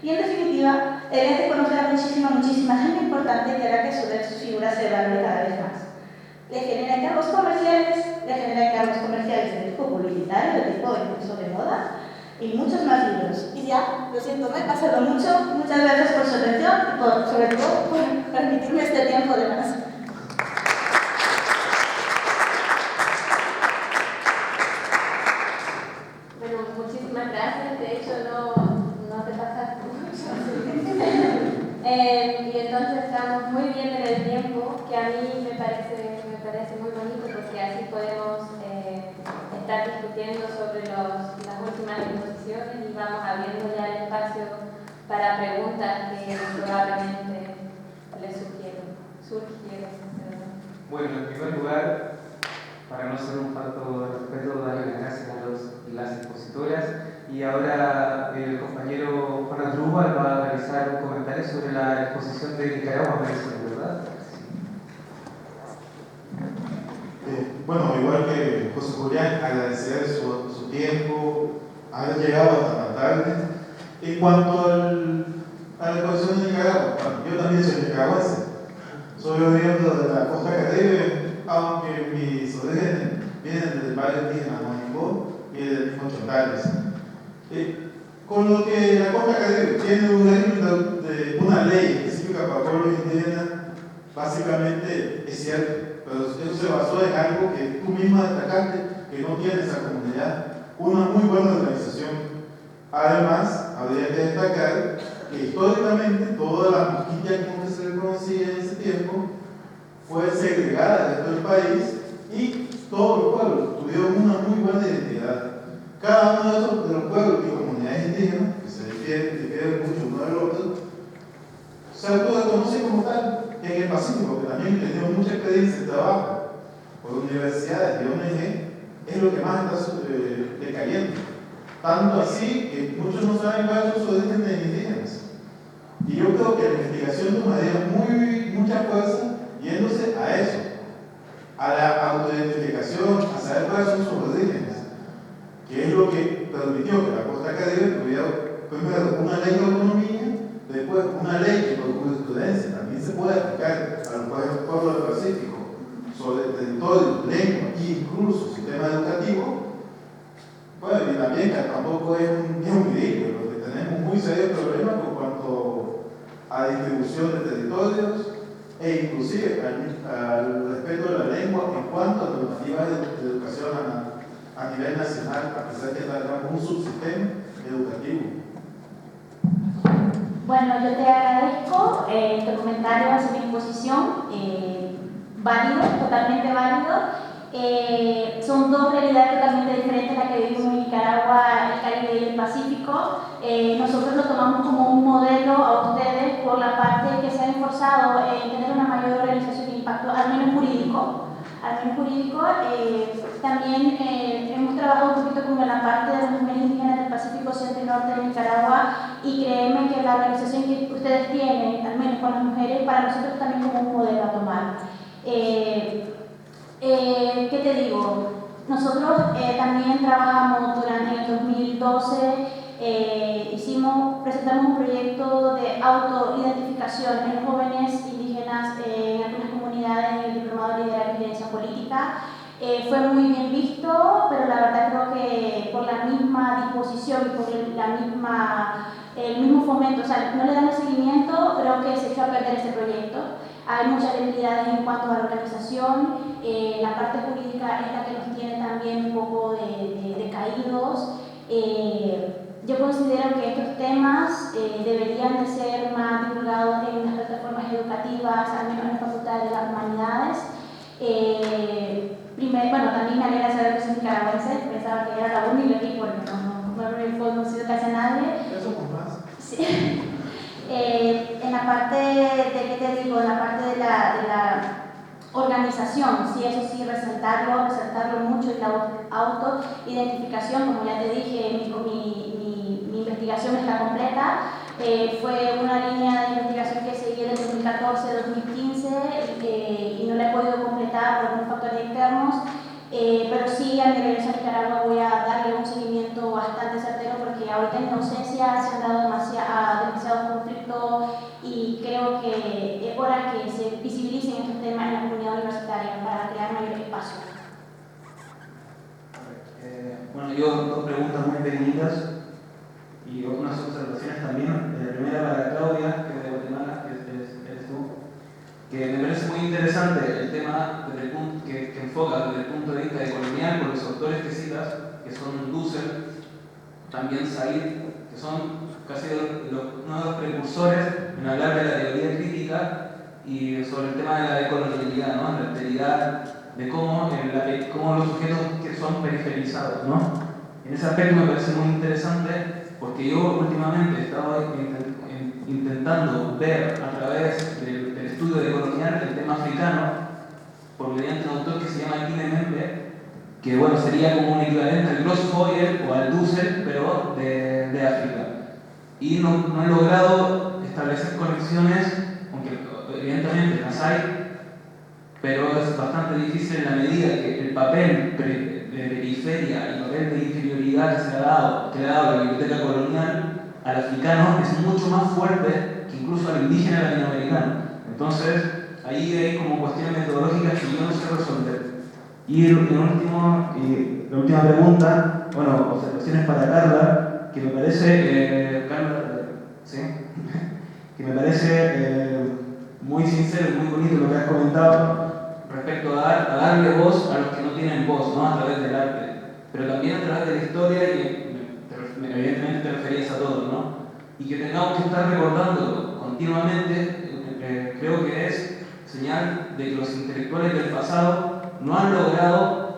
Y en definitiva, le hace conocer a muchísima gente importante que hará que su figura se valore cada vez más. Le genera encargos comerciales, de tipo publicitario, de tipo incluso de moda, y muchos más libros. Y ya, lo siento, me he pasado mucho. Muchas gracias por su atención y sobre todo por permitirme este tiempo de más. Bueno, muchísimas gracias. De hecho, no te pasaste mucho. Y entonces estamos muy bien en el tiempo, que a mí me parece muy bonito porque así podemos estar discutiendo sobre las últimas exposiciones y vamos abriendo ya el espacio para preguntas que probablemente les surgieron. Bueno, en primer lugar, para no ser un falto de respeto, darle las gracias a las expositoras. Y ahora el compañero Juan Asdrúbal va a realizar un comentario sobre la exposición de Nicaragua, ¿verdad? Bueno, igual que José Julián, agradecer su tiempo, haber llegado hasta tan tarde. En cuanto a la exposición de Nicaragua, yo también soy nicaragüense, soy oriundo de la costa caribe, aunque mis orígenes vienen del barrio indígena Moningó y del mismo Chontales. Con lo que la costa caribe tiene un régimen de una ley específica para pueblos indígenas, básicamente es cierto. Pero eso se basó en algo que tú misma destacaste, que no tiene esa comunidad, una muy buena organización. Además, habría que destacar que históricamente toda la mosquilla como que se le conocía en ese tiempo fue segregada del resto del país y todos los pueblos tuvieron una muy buena identidad. Cada uno de los pueblos y comunidades indígenas, que se difieren mucho uno del otro, se autorreconoce como tal en el Pacífico, que también tenemos mucha experiencia de trabajo por universidades y ONG, es lo que más está decayendo. Tanto así que muchos no saben cuáles son sus orígenes indígenas. Y yo creo que la investigación tomaría mucha fuerza yéndose a eso, a la autoidentificación, a saber cuáles son sus orígenes, que es lo que permitió que la costa caribe tuviera primero una ley de autonomía, después una ley que por jurisprudencia también se puede aplicar a los pueblos del Pacífico sobre territorio, lengua cuanto a normativa de educación a nivel nacional, a pesar de que tengamos un subsistema educativo. Bueno, yo te agradezco tu comentario hacia mi exposición, válido, totalmente válido. Son dos realidades totalmente diferentes las que vivimos en Nicaragua, el Caribe y el Pacífico. Nosotros lo tomamos como un modelo a ustedes por la parte que se han esforzado en tener una mayor organización de impacto, al menos jurídico. También hemos trabajado un poquito con la parte de los medios indígenas del Pacífico Centro y Norte de Nicaragua, y créeme que la organización que ustedes tienen, al menos con las mujeres, para nosotros también como un modelo a tomar. ¿Qué te digo? Nosotros también trabajamos durante el 2012, presentamos un proyecto de autoidentificación en los jóvenes indígenas en algunas comunidades en el Diplomado de Liderazgo y Gerencia Política. Fue muy bien visto, pero la verdad creo que por la misma disposición y por el mismo fomento, o sea, no le dan el seguimiento, creo que se echó a perder ese proyecto. Hay muchas debilidades en cuanto a la organización, la parte jurídica es la que nos tiene también un poco decaídos. Yo considero que estos temas deberían de ser más divulgados en las plataformas educativas, al menos en las facultades de las humanidades. También me alegra saber que soy nicaragüense, pensaba que era la única aquí porque no he conocido casi a nadie. Eso con más. Sí. En la parte de, ¿qué te digo? En la parte de la organización, sí, eso sí, resaltarlo mucho, y la autoidentificación, como ya te dije, mi investigación está completa. Fue una línea de investigación que seguí desde 2014-2015 y no la he podido completar por algunos factores externos, pero sí, al regreso a Nicaragua voy a darle un seguimiento bastante certero, porque ahorita en docencia se han dado demasiados conflictos y creo que es hora que se visibilicen estos temas en la comunidad universitaria para crear mayor espacio. Bueno, yo dos preguntas muy pequeñitas y unas observaciones también. La primera para Claudia, que es de Guatemala, que eres tú, que me parece muy interesante el tema que enfoca desde el punto de vista decolonial por los autores que citas, que son Dussel, también Said, que son casi uno de los precursores en hablar de la teoría crítica y sobre el tema de la decolonialidad, ¿no? La alteridad de cómo los sujetos que son periferizados, ¿no? En ese aspecto me parece muy interesante, porque yo últimamente he estado intentando ver a través del estudio decolonial el tema africano por mediante un autor que se llama Kine Membe, que bueno, sería como un equivalente al Grossfeuer o al Dussel, pero de África. Y no he logrado establecer conexiones, aunque evidentemente las hay, pero es bastante difícil en la medida que el papel de periferia y el papel de inferioridad que le ha dado la biblioteca colonial al africano es mucho más fuerte que incluso al indígena latinoamericano. Entonces, ahí hay como cuestiones metodológicas que yo no sé resolver. Y la última pregunta, bueno, observaciones para Carla, que me parece, que me parece muy sincero y muy bonito lo que has comentado respecto a darle voz a los que no tienen voz, ¿no? A través del arte, pero también a través de la historia, y evidentemente te referías a todos, ¿no? Y que tengamos que estar recordándolo continuamente, creo que es señal de que los intelectuales del pasado no han logrado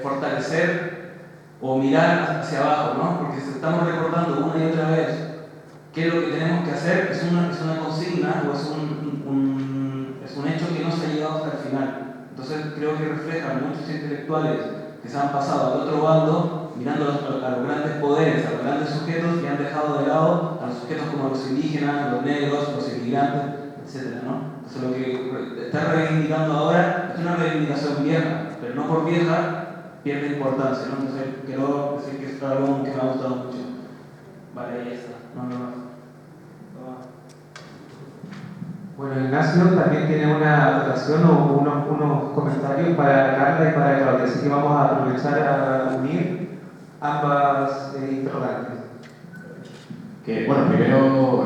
fortalecer o mirar hacia abajo, ¿no? Porque si estamos recordando una y otra vez qué es lo que tenemos que hacer, es una consigna o es un hecho que no se ha llegado hasta el final. Entonces creo que reflejan muchos intelectuales que se han pasado al otro bando, mirando a los grandes poderes, a los grandes sujetos, y han dejado de lado a los sujetos como los indígenas, los negros, los inmigrantes, etc., ¿no? Entonces lo que está reivindicando ahora es una reivindicación vieja, pero no por vieja pierde importancia, ¿no? Entonces quiero decir que es algo que me ha gustado mucho. Vale, ahí está. No. Bueno, Ignacio también tiene una anotación o unos comentarios para Carla y para Claudia, así que vamos a aprovechar a unir ambas interrogantes. Que, bueno, primero,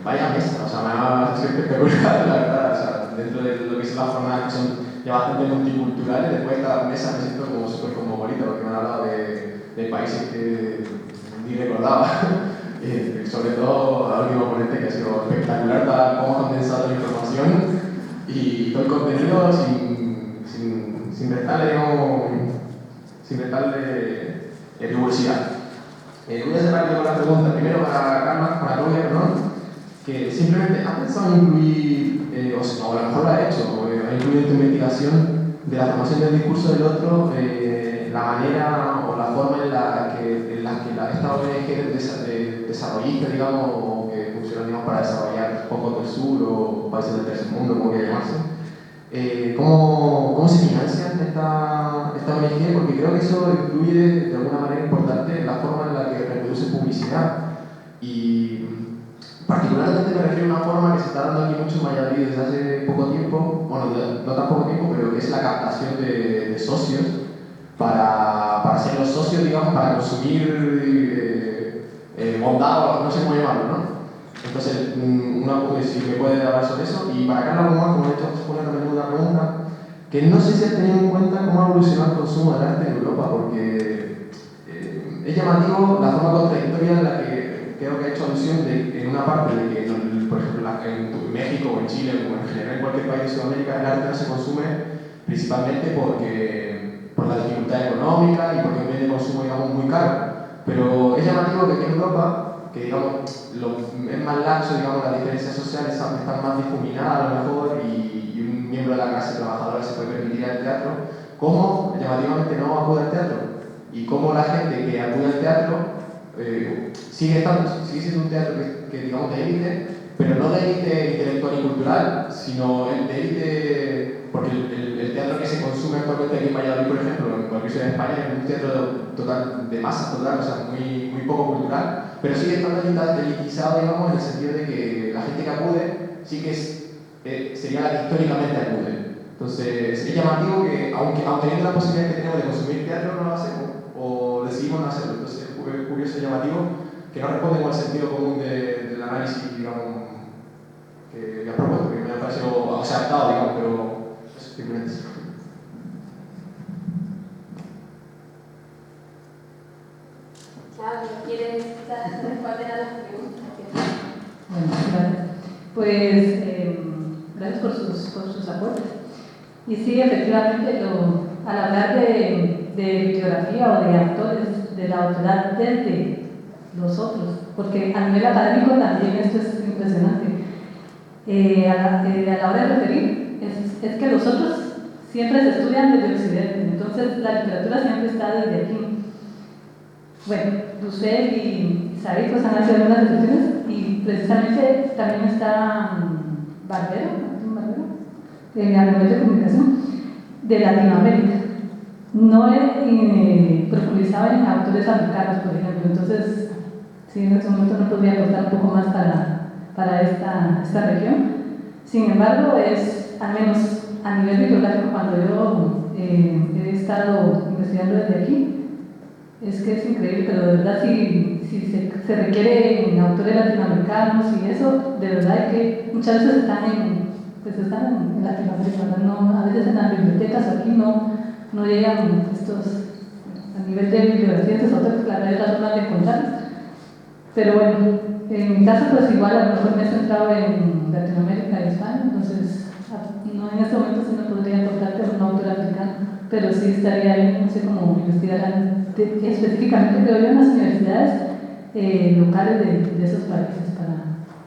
vaya mesa, o sea, me ha sido espectacular, la verdad, o sea, dentro de lo que son las jornadas que son ya bastante multiculturales. Después de cada mesa me siento como súper cosmopolita porque me han hablado de países que ni recordaba. Sobre todo al último ponente que ha sido espectacular para cómo ha condensado la información y todo el contenido sin restarle, digamos, sin restarle rigurosidad. Voy a cerrar con la pregunta, primero para Claudia, perdón, que simplemente ¿has pensado en incluir, o a lo mejor lo ha hecho, ha incluido en tu investigación de la formación del discurso del otro, la manera o la forma en la que esta ONG desarrollista, digamos, o que funciona, digamos, para desarrollar focos del sur o países del tercer mundo, como quiera llamarse, ¿cómo se financian esta ONG? Porque creo que eso influye de alguna manera importante en la forma en la que reproduce publicidad. Y particularmente me refiero a una forma que se está dando aquí mucho en Valladolid desde hace poco tiempo, bueno, no tan poco tiempo, pero que es la captación de socios para ser los socios, digamos, para consumir bondad, no sé cómo llamarlo, ¿no? Entonces, si me puede hablar sobre eso. Y para Carlos Gómez, como he hecho, pone también una pregunta, que no sé si has tenido en cuenta cómo ha evolucionado el consumo del arte en Europa, porque es llamativo la forma contradictoria en la que creo que ha hecho alusión en una parte de que, por ejemplo, en México o en Chile o en general en cualquier país de Sudamérica, el arte no se consume principalmente por la dificultad económica y porque es un bien de consumo, digamos, muy caro. Pero es llamativo que aquí en Europa, que digamos, es más laxo, digamos, las diferencias sociales están más difuminadas a lo mejor y un miembro de la clase trabajadora se puede permitir ir al teatro, ¿cómo llamativamente no acude al teatro? Y cómo la gente que acude al teatro sigue siendo un teatro que digamos de élite, pero no de élite intelectual y cultural, sino de élite, porque el teatro que se consume actualmente aquí en Valladolid, por ejemplo, en cualquier ciudad de España, es un teatro total, de masa total, o sea, muy poco cultural, pero sigue estando elitizado, digamos, en el sentido de que la gente que acude sí que sería la que históricamente acude. Entonces, es llamativo que, aunque teniendo la posibilidad que tenemos de consumir teatro, no lo hacemos, o decidimos no hacerlo. Entonces, es curioso y llamativo que no responde con el sentido común del análisis, digamos, que has propuesto, que me ha parecido acertado, digamos, pero simplemente eso. Claudia, ¿quieres responder a las preguntas? Bueno, gracias. Pues gracias por sus aportes. Y sí, efectivamente, al hablar de bibliografía o de autores, de la autoridad desde los otros, porque a nivel académico también esto es impresionante. A la hora de referir, es que los otros siempre se estudian desde Occidente, entonces la literatura siempre está desde aquí. Bueno, Dussel y Said pues han hecho algunas reflexiones y precisamente también está Barbero, a nivel de comunicación, de Latinoamérica. No he profundizado en autores americanos, por ejemplo, entonces sí, en este momento no podría aportar un poco más para esta región. Sin embargo, al menos a nivel bibliográfico, cuando yo he estado investigando desde aquí, es que es increíble, pero de verdad si se requieren autores latinoamericanos y eso, de verdad que muchas veces están en Latinoamérica, ¿no? A veces en las bibliotecas aquí no llegan estos, a nivel de bibliografía, estos autores, claro, hay otras formas de encontrarlos. Pero bueno, en mi caso pues igual a lo mejor me he centrado en Latinoamérica y España, entonces no, en este momento sí no podría aportarte un autor africano, pero sí estaría bien, no sé cómo investigar específicamente, creo yo, en las universidades locales de esos países para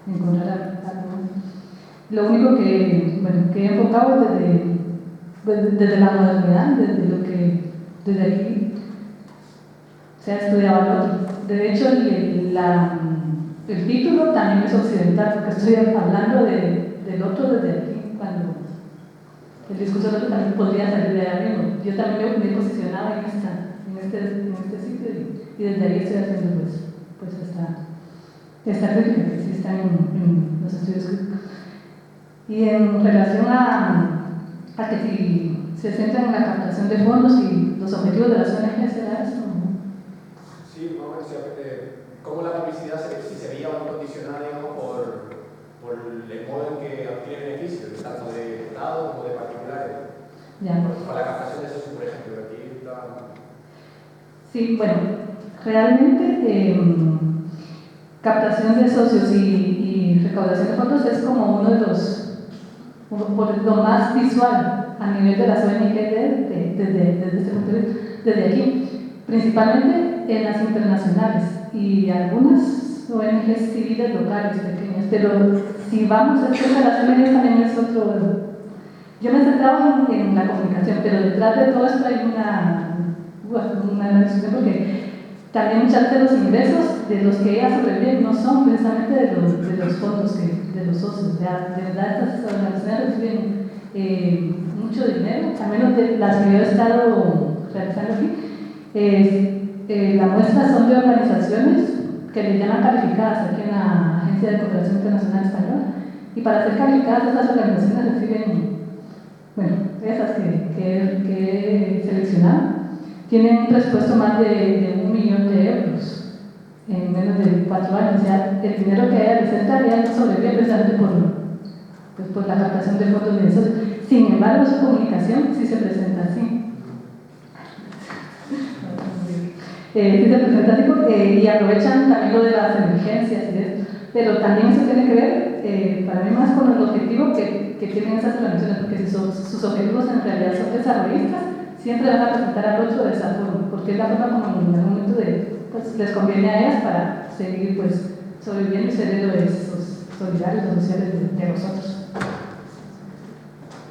encontrar algo. Lo único que he enfocado desde la modernidad, desde aquí se ha estudiado el otro. De hecho, el título también es occidental, porque estoy hablando del otro desde aquí, cuando el discurso del otro también podría salir de ahí mismo. Yo también me he posicionado en este sitio y desde ahí estoy haciendo pues esta crítica que sí está en los estudios críticos. Y en relación a que si se centra en la captación de fondos y los objetivos de las ONG, ¿será eso? Sí, vamos a ver, cómo la publicidad si se veía condicionada, digamos, por el modo en que obtiene beneficios, tanto de Estado como de particulares. Ya. Para la captación de socios, por ejemplo, aquí Sí, bueno, realmente captación de socios y recaudación de fondos es como uno de lo más visual a nivel de las ONG desde este punto de vista, desde aquí, principalmente en las internacionales y algunas ONGs civiles locales pequeñas, pero si vamos a hacer las ONGs también es otro. Yo me centraba en la comunicación, pero detrás de todo esto hay una discusión porque también muchas veces los ingresos de los que ellas sobreviven no son precisamente de los fondos de los socios. De verdad, estas organizaciones reciben mucho dinero, al menos de las que yo he estado realizando aquí. La muestra son de organizaciones que le llaman calificadas aquí en la Agencia de Cooperación Internacional Española, y para ser calificadas estas organizaciones reciben, bueno, esas que he seleccionado, tienen un presupuesto más de 1 millón de euros en menos de 4 años. O sea, el dinero que ella presenta ya no sobrevive precisamente por la captación de fondos de esos. Sin embargo, su comunicación sí se presenta así. Sí se presenta así y aprovechan también lo de las emergencias y eso. Pero también eso tiene que ver, para mí, más con el objetivo que tienen esas organizaciones, porque si sus objetivos en realidad son desarrollistas, siempre van a presentar al otro de esa forma, porque es la forma como en algún momento pues, les conviene a ellas para seguir pues, sobreviviendo y ser héroes solidarios o sociales de nosotros.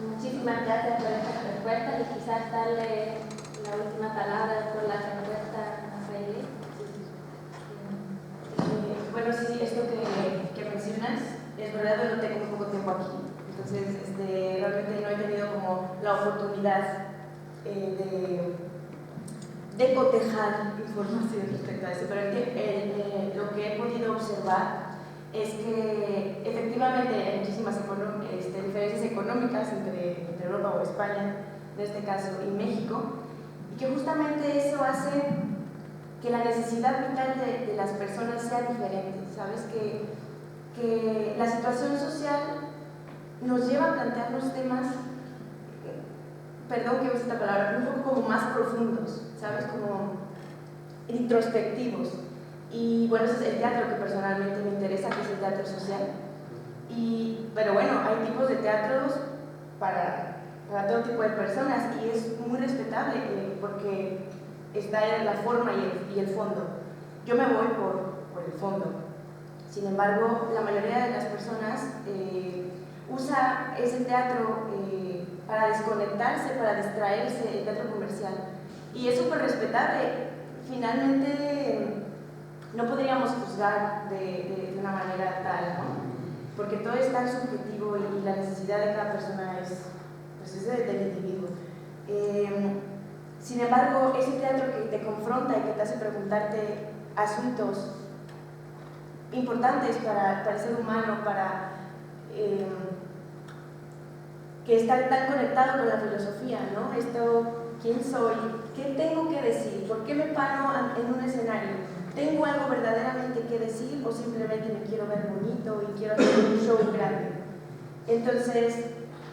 Muchísimas gracias por estas respuestas y quizás darle la última palabra por la respuesta a Raeli. Bueno, sí, esto que mencionas, es verdad, pero tengo muy poco tiempo aquí, entonces realmente no he tenido como la oportunidad de cotejar información respecto a eso, pero lo que he podido observar es que efectivamente hay muchísimas diferencias económicas entre Europa o España, en este caso, y México, y que justamente eso hace que la necesidad vital de las personas sea diferente, ¿sabes? Que la situación social nos lleva a plantearnos temas, perdón que use esta palabra, un poco como más profundos, ¿sabes? Como introspectivos. Y bueno, ese es el teatro que personalmente me interesa, que es el teatro social. Pero bueno, hay tipos de teatros para todo tipo de personas y es muy respetable porque está en la forma y el fondo. Yo me voy por el fondo. Sin embargo, la mayoría de las personas usa ese teatro para desconectarse, para distraerse, el teatro comercial. Y es súper respetable. Finalmente, no podríamos juzgar de una manera tal, ¿no? Porque todo es tan subjetivo y la necesidad de cada persona es del individuo. Sin embargo, ese teatro que te confronta y que te hace preguntarte asuntos importantes para el ser humano, para que está tan conectado con la filosofía, ¿no? ¿Quién soy? ¿Qué tengo que decir? ¿Por qué me paro en un escenario? ¿Tengo algo verdaderamente que decir o simplemente me quiero ver bonito y quiero hacer un show grande? Entonces,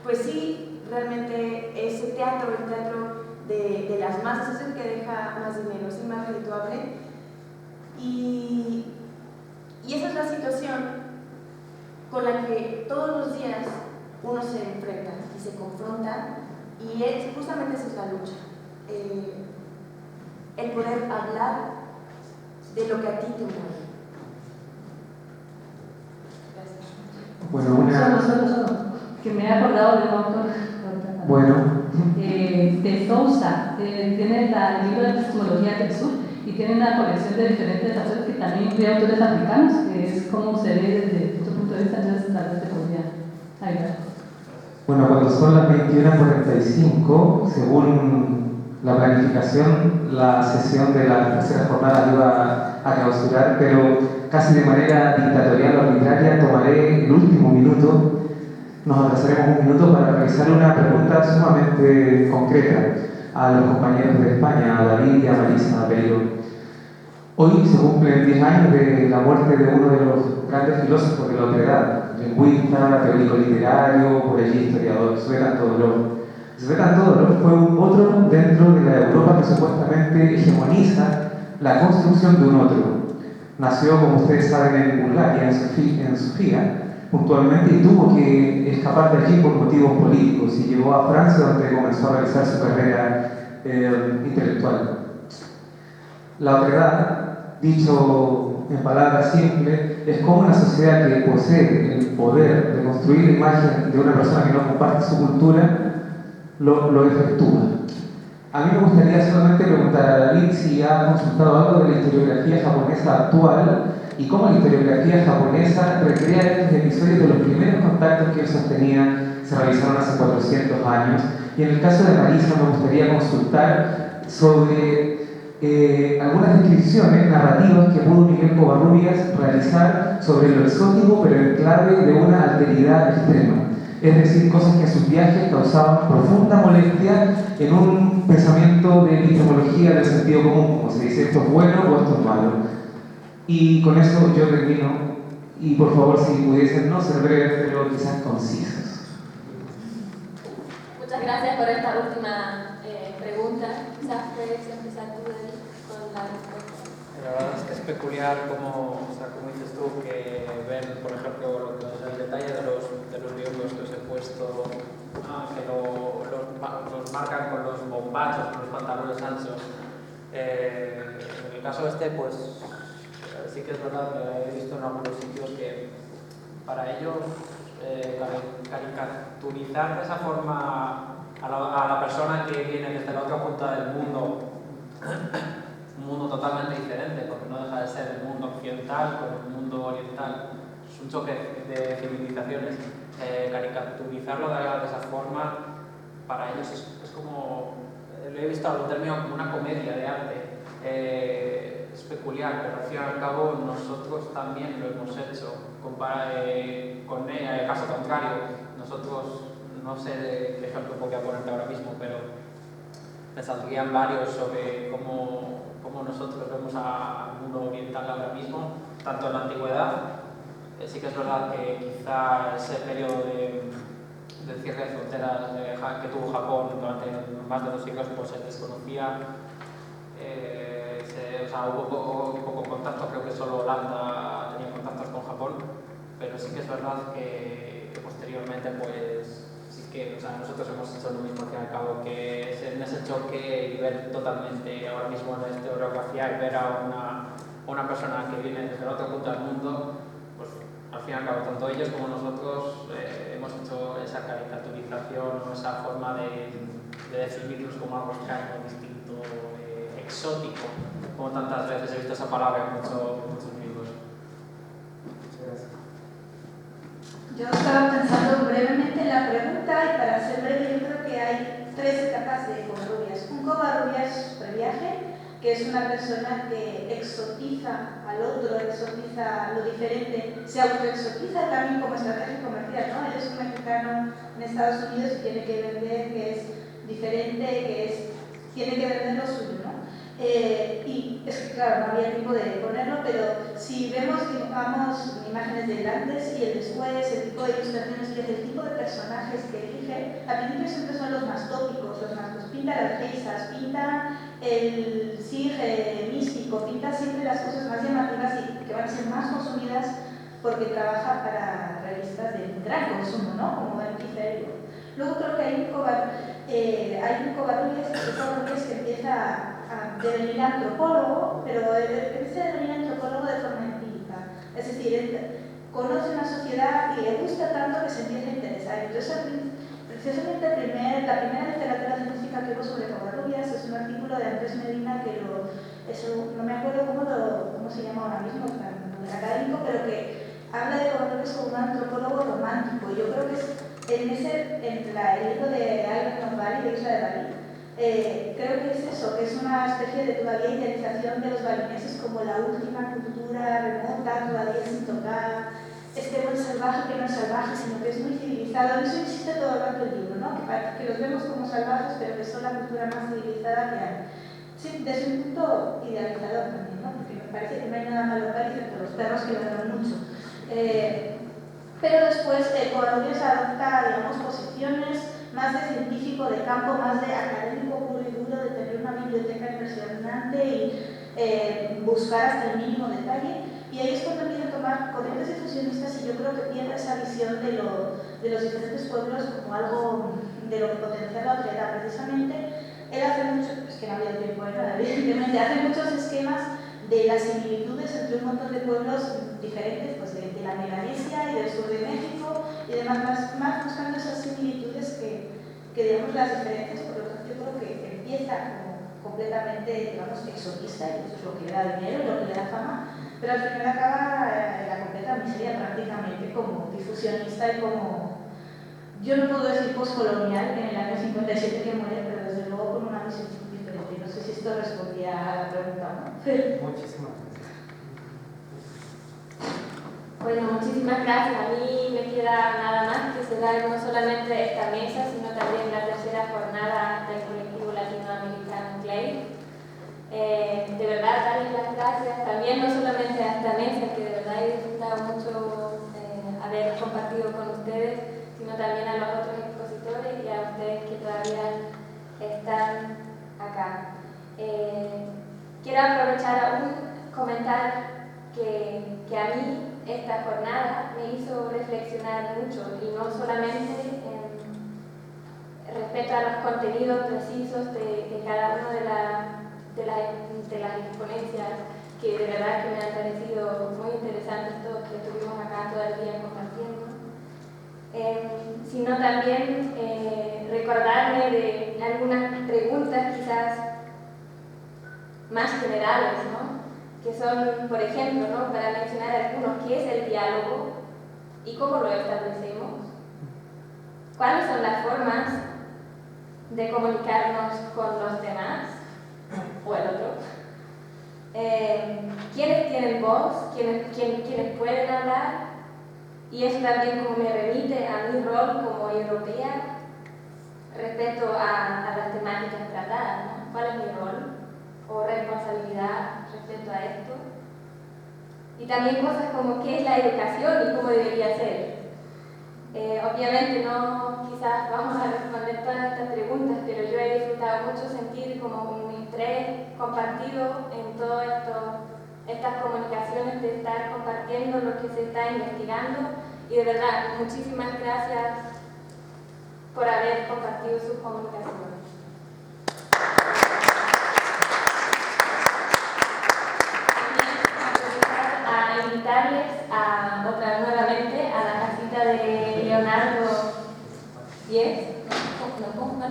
pues sí, realmente ese teatro, el teatro de las masas, es el que deja más dinero, es el más redituable. Y esa es la situación con la que todos los días uno se enfrenta y se confronta, y justamente esa es la lucha. El poder hablar de lo que a ti te mueve. Gracias. Bueno, Solo, que me he acordado de un autor. Bueno. De Sousa, tiene el libro de Epistemología del Sur y tiene una colección de diferentes autores que también incluye autores africanos, que es como se ve desde otro punto de vista, entonces tal vez te podría ayudar. Bueno, cuando son las 21:45, según la planificación, la sesión de la tercera jornada iba a clausurar, pero casi de manera dictatorial o arbitraria tomaré el último minuto. Nos atrasaremos un minuto para realizar una pregunta sumamente concreta a los compañeros de España, a David y a Marisa, a Peiro. Hoy se cumplen 10 años de la muerte de uno de los grandes filósofos de la otredad, lingüista, teórico literario, por allí historiador, Svetanto Dolor. Svetan Todorov fue otro dentro de la Europa que supuestamente hegemoniza la construcción de un otro. Nació, como ustedes saben, en Bulgaria, en Sofía, puntualmente, y tuvo que escapar de allí por motivos políticos y llegó a Francia, donde comenzó a realizar su carrera intelectual. La otredad, dicho en palabras simples, es como una sociedad que posee el poder de construir la imagen de una persona que no comparte su cultura, lo efectúa. A mí me gustaría solamente preguntar a David si ha consultado algo de la historiografía japonesa actual y cómo la historiografía japonesa recrea estos episodios de los primeros contactos que él sostenía, se realizaron hace 400 años. Y en el caso de Marisa me gustaría consultar sobre algunas descripciones narrativas que pudo Miguel Covarrubias realizar sobre lo exótico, pero en clave de una alteridad extrema. Es decir, cosas que en sus viajes causaban profunda molestia en un pensamiento de epistemología del sentido común, como se dice, esto es bueno o esto es malo. Y con eso yo termino, y por favor, si pudiesen no ser breves, pero quizás concisos. Muchas gracias por esta última pregunta. Quizás puedes empezar tú, David, con la respuesta. La verdad es que es peculiar como dices tú, que ven, por ejemplo, el detalle de los libros que os he puesto, que los marcan con los bombachos, con los pantalones anchos. En el caso este, pues sí que es verdad que he visto en algunos sitios que para ellos caricaturizar de esa forma a la persona que viene desde la otra punta del mundo, un mundo totalmente diferente, porque no deja de ser el mundo occidental con el mundo oriental, es un choque de civilizaciones. Caricaturizarlo de esa forma, para ellos es como, lo he visto algún término como una comedia de arte. Es peculiar, pero al fin y al cabo nosotros también lo hemos hecho. Con el caso contrario, nosotros, no sé de qué ejemplo voy a ponerte ahora mismo, pero me saldrían varios sobre cómo nosotros vemos al mundo oriental ahora mismo, tanto en la antigüedad. Sí que es verdad que quizá ese periodo de cierre de fronteras que tuvo Japón durante más de 2 siglos pues se desconocía. Hubo poco contacto, creo que solo Holanda tenía contactos con Japón, pero sí que es verdad que posteriormente pues sí que nosotros hemos hecho lo mismo al fin y al cabo, que en ese choque y ver totalmente ahora mismo la historiografía y ver a una persona que viene desde el otro punto del mundo, pues al fin y al cabo tanto ellos como nosotros hemos hecho esa caricaturización o esa forma de definirlos como algo extraño, distinto, exótico, como tantas veces he visto esa palabra en muchos libros. Muchas gracias. Yo estaba pensando brevemente en la pregunta y para ser breve yo creo que hay 3 etapas de Covarrubias. Un Covarrubias previaje, que es una persona que exotiza al otro, exotiza lo diferente, se autoexotiza también como estrategia comercial, ¿no? Él es un mexicano en Estados Unidos y tiene que vender que es diferente, tiene que vender lo suyo, ¿no? Y es que claro, no había tiempo de ponerlo, pero si dibujamos imágenes del antes y el después, el tipo de ilustraciones que es, el tipo de personajes que elige, al principio siempre son los más tópicos, los más, pues pinta las geisas, pinta el Sig místico, pinta siempre las cosas más llamativas y que van a ser más consumidas porque trabaja para revistas de gran consumo, ¿no? Como Vanity Fair. Luego creo que hay un Covarrubias que empieza a devenir antropólogo, pero empieza a devenir antropólogo de forma empírica. Es decir, él conoce una sociedad y le gusta tanto que se empieza a interesar. Entonces, precisamente la primera literatura científica que hubo sobre Covarrubias es un artículo de Andrés Medina que no me acuerdo cómo se llama ahora mismo, tan académico, pero que habla de Covarrubias como un antropólogo romántico. Yo creo que es el libro de Albert Norbali, de Isla de Bali, creo que es eso, que es una especie de todavía idealización de los balineses como la última cultura remota, todavía sin tocar, buen salvaje que no es salvaje, sino que es muy civilizado. En eso insiste todo el rato el libro, ¿no? Que los vemos como salvajes, pero que son la cultura más civilizada que hay. Sí, desde un punto idealizador también, ¿no? Porque me parece que no hay nada malo para excepto los perros que ladran mucho. Pero después Covarrubias adopta, digamos, posiciones más de científico de campo, más de académico puro y duro, de tener una biblioteca impresionante y buscar hasta el mínimo detalle. Y ahí es cuando empieza a tomar corrientes difusionistas y yo creo que pierde esa visión de los diferentes pueblos como algo de lo que potencia la otredad. Precisamente, él hace mucho, es que no había tiempo, evidentemente, hace muchos esquemas de las similitudes entre un montón de pueblos diferentes, pues de la Melanesia y del sur de México y demás, más buscando esas similitudes que digamos las diferencias. Por lo tanto, yo creo que empieza como completamente, digamos, exotista, y eso es lo que le da dinero y lo que le da fama, pero al final acaba en la completa miseria prácticamente como difusionista y como, yo no puedo decir postcolonial en el año 57 que muere, pero desde luego con una visión diferente. No sé si esto respondía a la pregunta, ¿no? Muchísimas gracias. Bueno, muchísimas gracias. A mí me queda nada más que cerrar no solamente esta mesa, sino también la tercera jornada del colectivo latinoamericano CLAY. De verdad, darles las gracias también no solamente a esta mesa, que de verdad he disfrutado mucho haber compartido con ustedes, sino también a los otros expositores y a ustedes que todavía están acá. Quiero aprovechar a comentar que a mí esta jornada me hizo reflexionar mucho, y no solamente respecto a los contenidos precisos de cada una de las exponencias, que de verdad que me han parecido muy interesantes todos que estuvimos acá todo el día compartiendo, sino también recordarme de algunas preguntas quizás más generales, ¿no? Que son, por ejemplo, ¿no? Para mencionar algunos, ¿qué es el diálogo y cómo lo establecemos? ¿Cuáles son las formas de comunicarnos con los demás o el otro? ¿Quiénes tienen voz? ¿Quiénes pueden hablar? Y eso también como me remite a mi rol como europea respecto a las temáticas tratadas, ¿no? ¿Cuál es mi rol o responsabilidad respecto a esto? Y también cosas como qué es la educación y cómo debería ser. Obviamente no quizás vamos a responder todas estas preguntas, pero yo he disfrutado mucho sentir como un interés compartido en todas estas comunicaciones, de estar compartiendo lo que se está investigando, y de verdad, muchísimas gracias por haber compartido sus comunicaciones. También aprovechar a invitarles